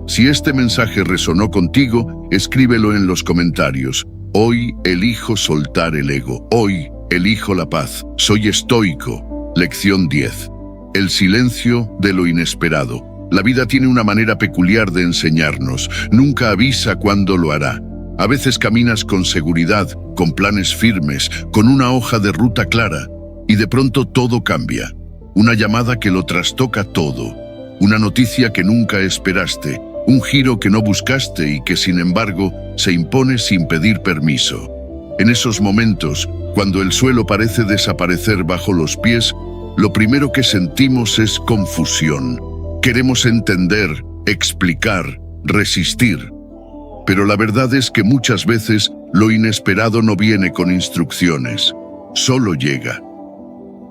Speaker 1: Si este mensaje resonó contigo, escríbelo en los comentarios. Hoy elijo soltar el ego. Hoy elijo la paz. Soy estoico. Lección 10. El silencio de lo inesperado. La vida tiene una manera peculiar de enseñarnos. Nunca avisa cuándo lo hará. A veces caminas con seguridad, con planes firmes, con una hoja de ruta clara, y de pronto todo cambia. Una llamada que lo trastoca todo. Una noticia que nunca esperaste. Un giro que no buscaste y que, sin embargo, se impone sin pedir permiso. En esos momentos, cuando el suelo parece desaparecer bajo los pies, lo primero que sentimos es confusión. Queremos entender, explicar, resistir. Pero la verdad es que muchas veces lo inesperado no viene con instrucciones, solo llega.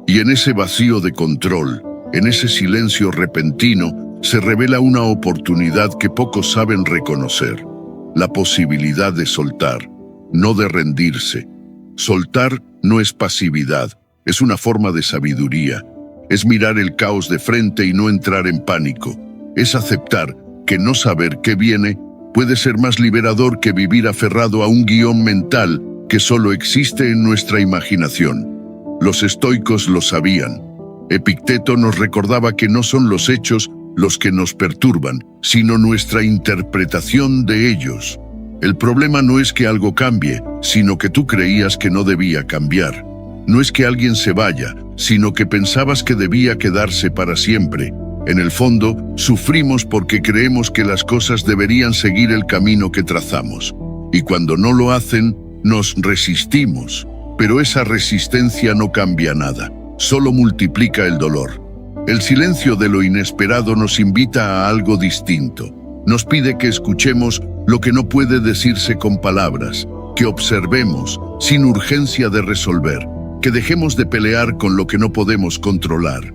Speaker 1: Y en ese vacío de control, en ese silencio repentino, se revela una oportunidad que pocos saben reconocer. La posibilidad de soltar, no de rendirse. Soltar no es pasividad, es una forma de sabiduría. Es mirar el caos de frente y no entrar en pánico. Es aceptar que no saber qué viene puede ser más liberador que vivir aferrado a un guión mental que solo existe en nuestra imaginación. Los estoicos lo sabían. Epicteto nos recordaba que no son los hechos los que nos perturban, sino nuestra interpretación de ellos. El problema no es que algo cambie, sino que tú creías que no debía cambiar. No es que alguien se vaya, sino que pensabas que debía quedarse para siempre. En el fondo, sufrimos porque creemos que las cosas deberían seguir el camino que trazamos. Y cuando no lo hacen, nos resistimos. Pero esa resistencia no cambia nada, solo multiplica el dolor. El silencio de lo inesperado nos invita a algo distinto. Nos pide que escuchemos lo que no puede decirse con palabras, que observemos sin urgencia de resolver, que dejemos de pelear con lo que no podemos controlar.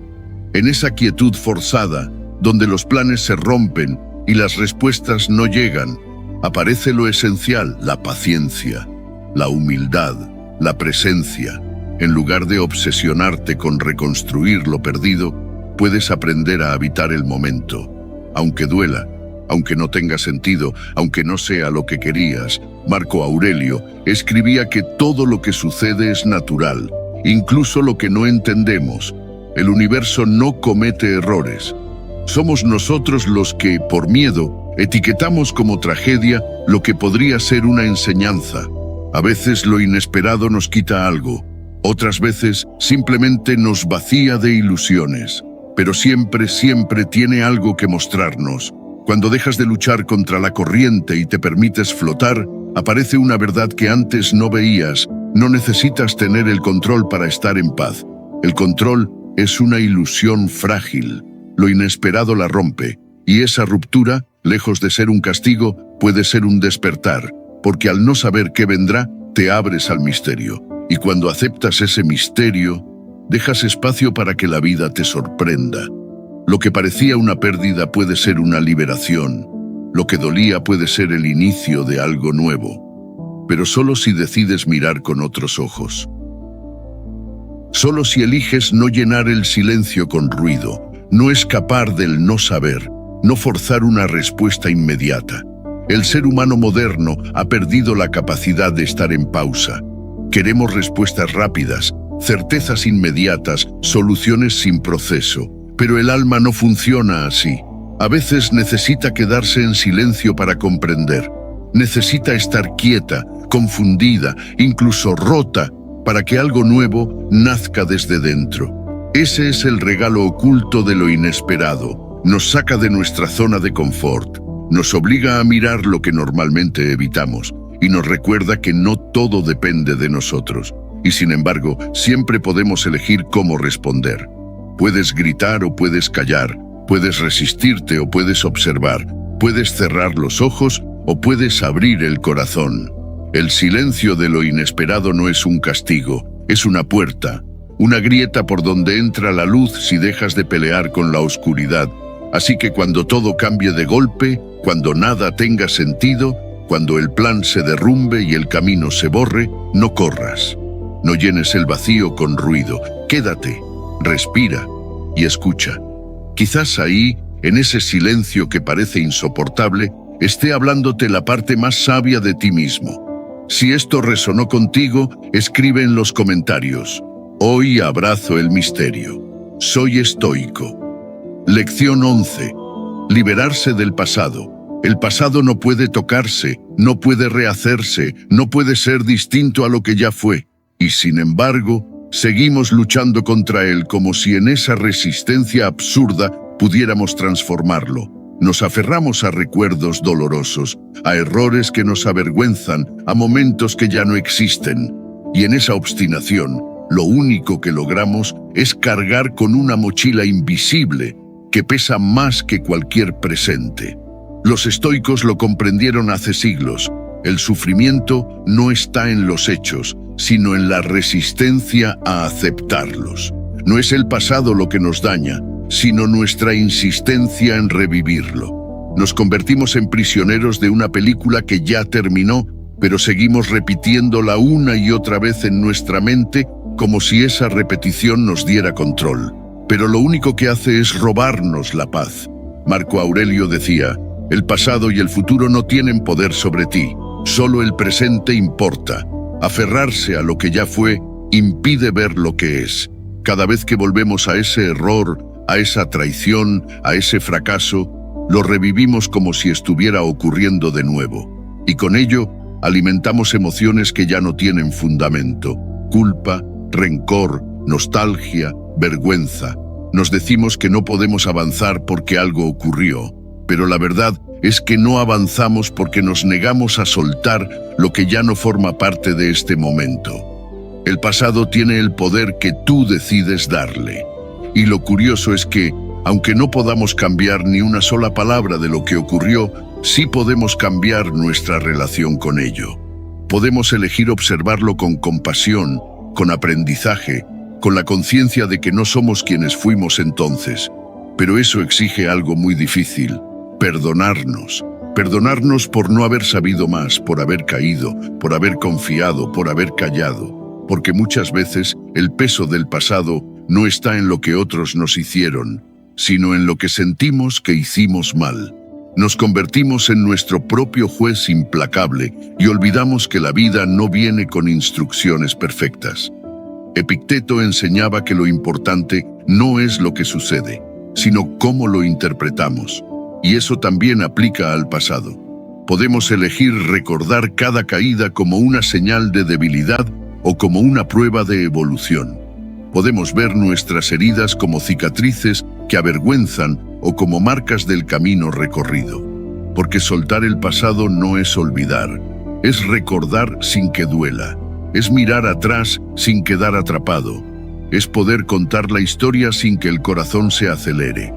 Speaker 1: En esa quietud forzada, donde los planes se rompen y las respuestas no llegan, aparece lo esencial, la paciencia, la humildad, la presencia. En lugar de obsesionarte con reconstruir lo perdido, puedes aprender a habitar el momento. Aunque duela, aunque no tenga sentido, aunque no sea lo que querías, Marco Aurelio escribía que todo lo que sucede es natural, incluso lo que no entendemos. El universo no comete errores. Somos nosotros los que, por miedo, etiquetamos como tragedia lo que podría ser una enseñanza. A veces lo inesperado nos quita algo, otras veces simplemente nos vacía de ilusiones. Pero siempre, siempre tiene algo que mostrarnos. Cuando dejas de luchar contra la corriente y te permites flotar, aparece una verdad que antes no veías. No necesitas tener el control para estar en paz. El control es una ilusión frágil. Lo inesperado la rompe, y esa ruptura, lejos de ser un castigo, puede ser un despertar, porque al no saber qué vendrá, te abres al misterio. Y cuando aceptas ese misterio, dejas espacio para que la vida te sorprenda. Lo que parecía una pérdida puede ser una liberación. Lo que dolía puede ser el inicio de algo nuevo. Pero solo si decides mirar con otros ojos. Solo si eliges no llenar el silencio con ruido, no escapar del no saber, no forzar una respuesta inmediata. El ser humano moderno ha perdido la capacidad de estar en pausa. Queremos respuestas rápidas, certezas inmediatas, soluciones sin proceso. Pero el alma no funciona así. A veces necesita quedarse en silencio para comprender. Necesita estar quieta, confundida, incluso rota, para que algo nuevo nazca desde dentro. Ese es el regalo oculto de lo inesperado. Nos saca de nuestra zona de confort. Nos obliga a mirar lo que normalmente evitamos y nos recuerda que no todo depende de nosotros. Y sin embargo, siempre podemos elegir cómo responder. Puedes gritar o puedes callar, puedes resistirte o puedes observar, puedes cerrar los ojos o puedes abrir el corazón. El silencio de lo inesperado no es un castigo, es una puerta, una grieta por donde entra la luz si dejas de pelear con la oscuridad. Así que cuando todo cambie de golpe, cuando nada tenga sentido, cuando el plan se derrumbe y el camino se borre, no corras. No llenes el vacío con ruido. Quédate, respira y escucha. Quizás ahí, en ese silencio que parece insoportable, esté hablándote la parte más sabia de ti mismo. Si esto resonó contigo, escribe en los comentarios. Hoy abrazo el misterio. Soy estoico. Lección 11. Liberarse del pasado. El pasado no puede tocarse, no puede rehacerse, no puede ser distinto a lo que ya fue. Y sin embargo, seguimos luchando contra él como si en esa resistencia absurda pudiéramos transformarlo. Nos aferramos a recuerdos dolorosos, a errores que nos avergüenzan, a momentos que ya no existen. Y en esa obstinación, lo único que logramos es cargar con una mochila invisible que pesa más que cualquier presente. Los estoicos lo comprendieron hace siglos. El sufrimiento no está en los hechos, sino en la resistencia a aceptarlos. No es el pasado lo que nos daña, sino nuestra insistencia en revivirlo. Nos convertimos en prisioneros de una película que ya terminó, pero seguimos repitiéndola una y otra vez en nuestra mente como si esa repetición nos diera control. Pero lo único que hace es robarnos la paz. Marco Aurelio decía, el pasado y el futuro no tienen poder sobre ti, solo el presente importa. Aferrarse a lo que ya fue impide ver lo que es. Cada vez que volvemos a ese error, a esa traición, a ese fracaso, lo revivimos como si estuviera ocurriendo de nuevo. Y con ello, alimentamos emociones que ya no tienen fundamento. Culpa, rencor, nostalgia, vergüenza. Nos decimos que no podemos avanzar porque algo ocurrió, pero la verdad es que no avanzamos porque nos negamos a soltar lo que ya no forma parte de este momento. El pasado tiene el poder que tú decides darle. Y lo curioso es que, aunque no podamos cambiar ni una sola palabra de lo que ocurrió, sí podemos cambiar nuestra relación con ello. Podemos elegir observarlo con compasión, con aprendizaje, con la conciencia de que no somos quienes fuimos entonces. Pero eso exige algo muy difícil: perdonarnos. Perdonarnos por no haber sabido más, por haber caído, por haber confiado, por haber callado. Porque muchas veces el peso del pasado no está en lo que otros nos hicieron, sino en lo que sentimos que hicimos mal. Nos convertimos en nuestro propio juez implacable y olvidamos que la vida no viene con instrucciones perfectas. Epicteto enseñaba que lo importante no es lo que sucede, sino cómo lo interpretamos. Y eso también aplica al pasado. Podemos elegir recordar cada caída como una señal de debilidad o como una prueba de evolución. Podemos ver nuestras heridas como cicatrices que avergüenzan o como marcas del camino recorrido. Porque soltar el pasado no es olvidar, es recordar sin que duela. Es mirar atrás sin quedar atrapado. Es poder contar la historia sin que el corazón se acelere.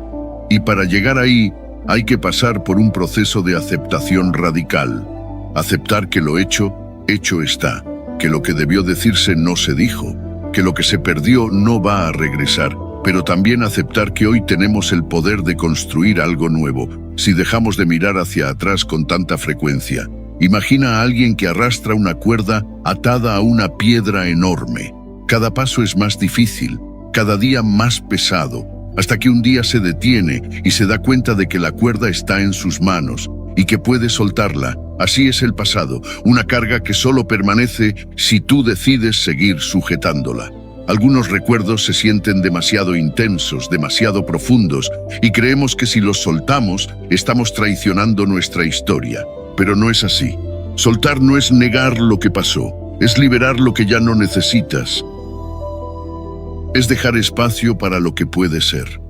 Speaker 1: Y para llegar ahí, hay que pasar por un proceso de aceptación radical. Aceptar que lo hecho, hecho está. que lo que debió decirse no se dijo, que lo que se perdió no va a regresar, pero también aceptar que hoy tenemos el poder de construir algo nuevo, si dejamos de mirar hacia atrás con tanta frecuencia. Imagina a alguien que arrastra una cuerda atada a una piedra enorme. Cada paso es más difícil, cada día más pesado, hasta que un día se detiene y se da cuenta de que la cuerda está en sus manos y que puede soltarla. Así es el pasado, una carga que solo permanece si tú decides seguir sujetándola. Algunos recuerdos se sienten demasiado intensos, demasiado profundos, y creemos que si los soltamos, estamos traicionando nuestra historia. Pero no es así. Soltar no es negar lo que pasó, es liberar lo que ya no necesitas. Es dejar espacio para lo que puede ser.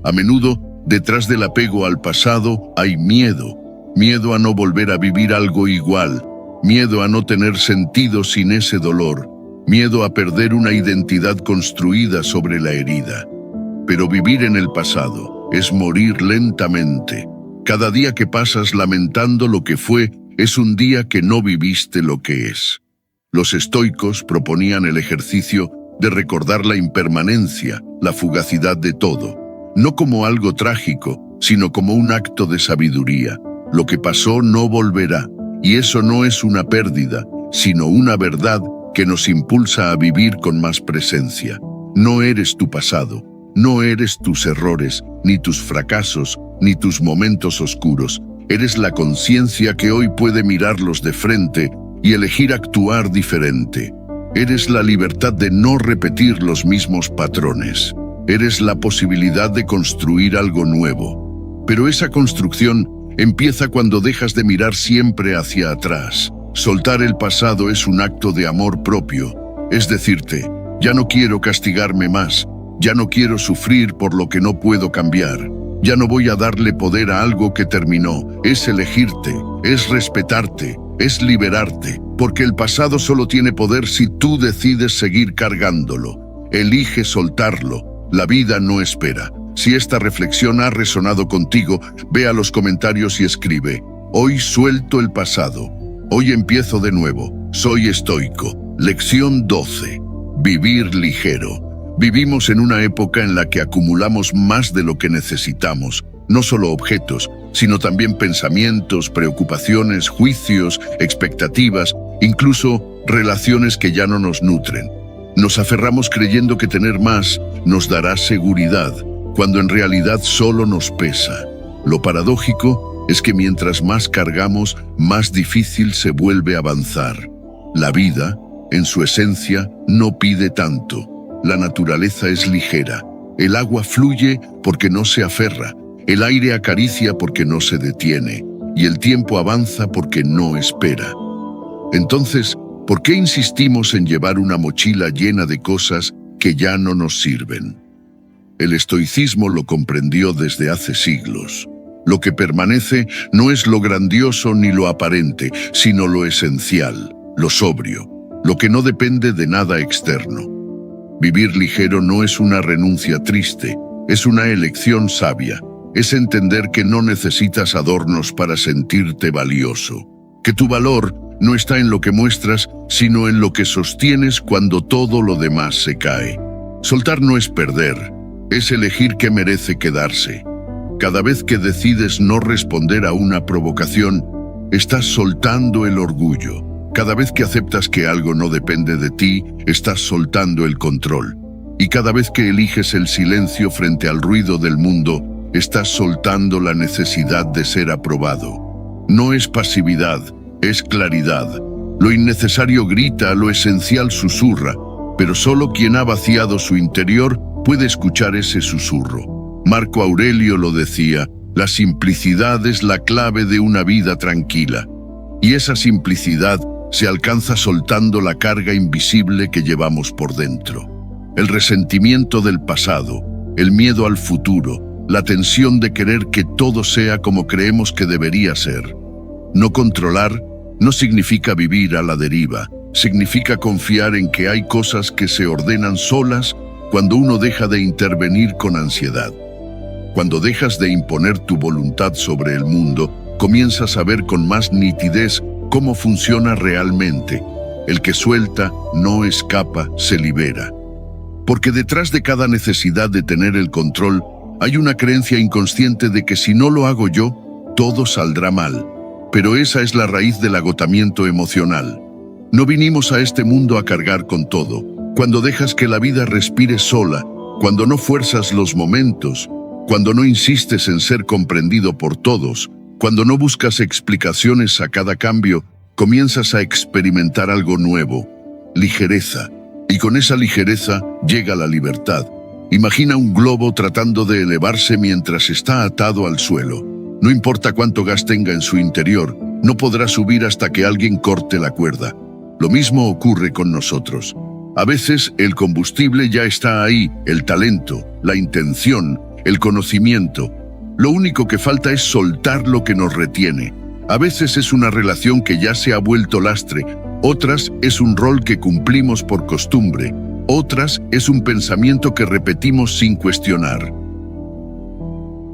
Speaker 1: A menudo, detrás del apego al pasado hay miedo. Miedo a no volver a vivir algo igual. Miedo a no tener sentido sin ese dolor. Miedo a perder una identidad construida sobre la herida. Pero vivir en el pasado es morir lentamente. Cada día que pasas lamentando lo que fue es un día que no viviste lo que es. Los estoicos proponían el ejercicio de recordar la impermanencia, la fugacidad de todo, no como algo trágico, sino como un acto de sabiduría. Lo que pasó no volverá, y eso no es una pérdida, sino una verdad que nos impulsa a vivir con más presencia. No eres tu pasado, no eres tus errores, ni tus fracasos, ni tus momentos oscuros. Eres la conciencia que hoy puede mirarlos de frente y elegir actuar diferente. Eres la libertad de no repetir los mismos patrones. Eres la posibilidad de construir algo nuevo. Pero esa construcción empieza cuando dejas de mirar siempre hacia atrás. Soltar el pasado es un acto de amor propio. Es decirte, ya no quiero castigarme más, ya no quiero sufrir por lo que no puedo cambiar. Ya no voy a darle poder a algo que terminó. Es elegirte, es respetarte, es liberarte, porque el pasado solo tiene poder si tú decides seguir cargándolo. Elige soltarlo. La vida no espera. Si esta reflexión ha resonado contigo, ve a los comentarios y escribe: hoy suelto el pasado. Hoy empiezo de nuevo. Soy estoico. Lección 12. Vivir ligero. Vivimos en una época en la que acumulamos más de lo que necesitamos, no solo objetos, sino también pensamientos, preocupaciones, juicios, expectativas, incluso relaciones que ya no nos nutren. Nos aferramos creyendo que tener más nos dará seguridad, cuando en realidad solo nos pesa. Lo paradójico es que mientras más cargamos, más difícil se vuelve avanzar. La vida, en su esencia, no pide tanto. La naturaleza es ligera. El agua fluye porque no se aferra. El aire acaricia porque no se detiene. Y el tiempo avanza porque no espera. Entonces, ¿por qué insistimos en llevar una mochila llena de cosas que ya no nos sirven? El estoicismo lo comprendió desde hace siglos. Lo que permanece no es lo grandioso ni lo aparente, sino lo esencial, lo sobrio, lo que no depende de nada externo. Vivir ligero no es una renuncia triste, es una elección sabia. Es entender que no necesitas adornos para sentirte valioso, que tu valor no está en lo que muestras, sino en lo que sostienes cuando todo lo demás se cae. Soltar no es perder, es elegir qué merece quedarse. Cada vez que decides no responder a una provocación, estás soltando el orgullo. Cada vez que aceptas que algo no depende de ti, estás soltando el control. Y cada vez que eliges el silencio frente al ruido del mundo, estás soltando la necesidad de ser aprobado. No es pasividad, es claridad. Lo innecesario grita, lo esencial susurra, pero solo quien ha vaciado su interior puede escuchar ese susurro. Marco Aurelio lo decía: la simplicidad es la clave de una vida tranquila. Y esa simplicidad se alcanza soltando la carga invisible que llevamos por dentro. El resentimiento del pasado, el miedo al futuro, la tensión de querer que todo sea como creemos que debería ser. No controlar no significa vivir a la deriva, significa confiar en que hay cosas que se ordenan solas cuando uno deja de intervenir con ansiedad. Cuando dejas de imponer tu voluntad sobre el mundo, comienzas a ver con más nitidez cómo funciona realmente. El que suelta no escapa, se libera. Porque detrás de cada necesidad de tener el control hay una creencia inconsciente de que si no lo hago yo, todo saldrá mal. Pero esa es la raíz del agotamiento emocional. No vinimos a este mundo a cargar con todo. Cuando dejas que la vida respire sola, cuando no fuerzas los momentos, cuando no insistes en ser comprendido por todos, cuando no buscas explicaciones a cada cambio, comienzas a experimentar algo nuevo, ligereza. Y con esa ligereza llega la libertad. Imagina un globo tratando de elevarse mientras está atado al suelo. No importa cuánto gas tenga en su interior, no podrá subir hasta que alguien corte la cuerda. Lo mismo ocurre con nosotros. A veces el combustible ya está ahí, el talento, la intención, el conocimiento. Lo único que falta es soltar lo que nos retiene. A veces es una relación que ya se ha vuelto lastre, otras es un rol que cumplimos por costumbre, otras es un pensamiento que repetimos sin cuestionar.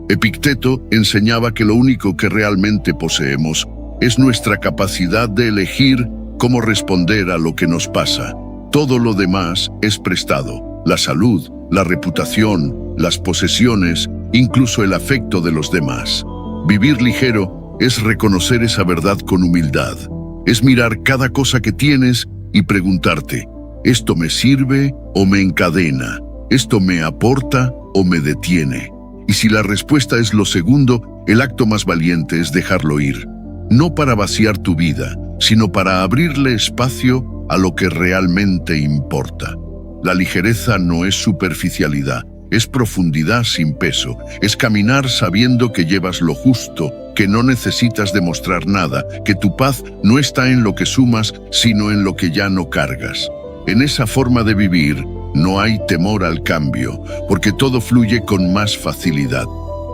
Speaker 1: Epicteto enseñaba que lo único que realmente poseemos es nuestra capacidad de elegir cómo responder a lo que nos pasa. Todo lo demás es prestado: la salud, la reputación, las posesiones, incluso el afecto de los demás. Vivir ligero es reconocer esa verdad con humildad. Es mirar cada cosa que tienes y preguntarte: ¿esto me sirve o me encadena? ¿Esto me aporta o me detiene? Y si la respuesta es lo segundo, el acto más valiente es dejarlo ir. No para vaciar tu vida, sino para abrirle espacio a lo que realmente importa. La ligereza no es superficialidad, es profundidad sin peso, es caminar sabiendo que llevas lo justo, que no necesitas demostrar nada, que tu paz no está en lo que sumas, sino en lo que ya no cargas. En esa forma de vivir no hay temor al cambio, porque todo fluye con más facilidad.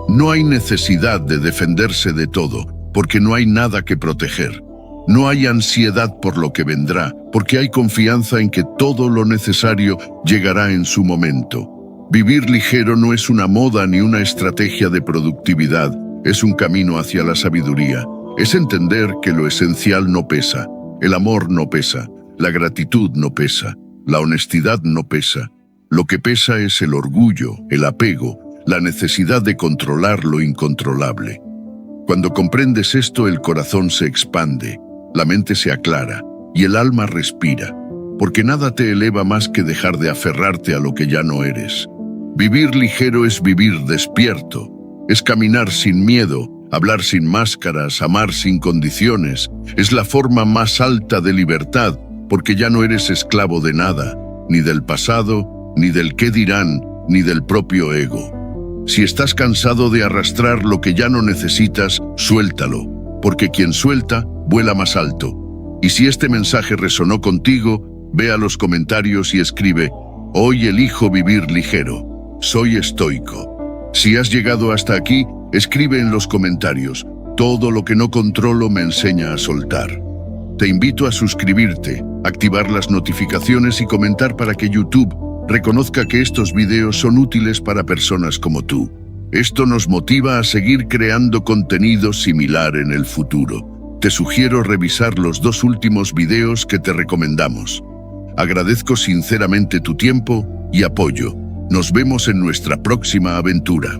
Speaker 1: No hay necesidad de defenderse de todo, porque no hay nada que proteger. No hay ansiedad por lo que vendrá, porque hay confianza en que todo lo necesario llegará en su momento. Vivir ligero no es una moda ni una estrategia de productividad, es un camino hacia la sabiduría. Es entender que lo esencial no pesa, el amor no pesa, la gratitud no pesa, la honestidad no pesa. Lo que pesa es el orgullo, el apego, la necesidad de controlar lo incontrolable. Cuando comprendes esto, el corazón se expande, la mente se aclara y el alma respira, porque nada te eleva más que dejar de aferrarte a lo que ya no eres. Vivir ligero es vivir despierto, es caminar sin miedo, hablar sin máscaras, amar sin condiciones. Es la forma más alta de libertad, porque ya no eres esclavo de nada, ni del pasado, ni del qué dirán, ni del propio ego. Si estás cansado de arrastrar lo que ya no necesitas, suéltalo, porque quien suelta, vuela más alto. Y si este mensaje resonó contigo, ve a los comentarios y escribe: hoy elijo vivir ligero, soy estoico. Si has llegado hasta aquí, escribe en los comentarios: todo lo que no controlo me enseña a soltar. Te invito a suscribirte, activar las notificaciones y comentar para que YouTube reconozca que estos videos son útiles para personas como tú. Esto nos motiva a seguir creando contenido similar en el futuro. Te sugiero revisar los 2 últimos videos que te recomendamos. Agradezco sinceramente tu tiempo y apoyo. Nos vemos en nuestra próxima aventura.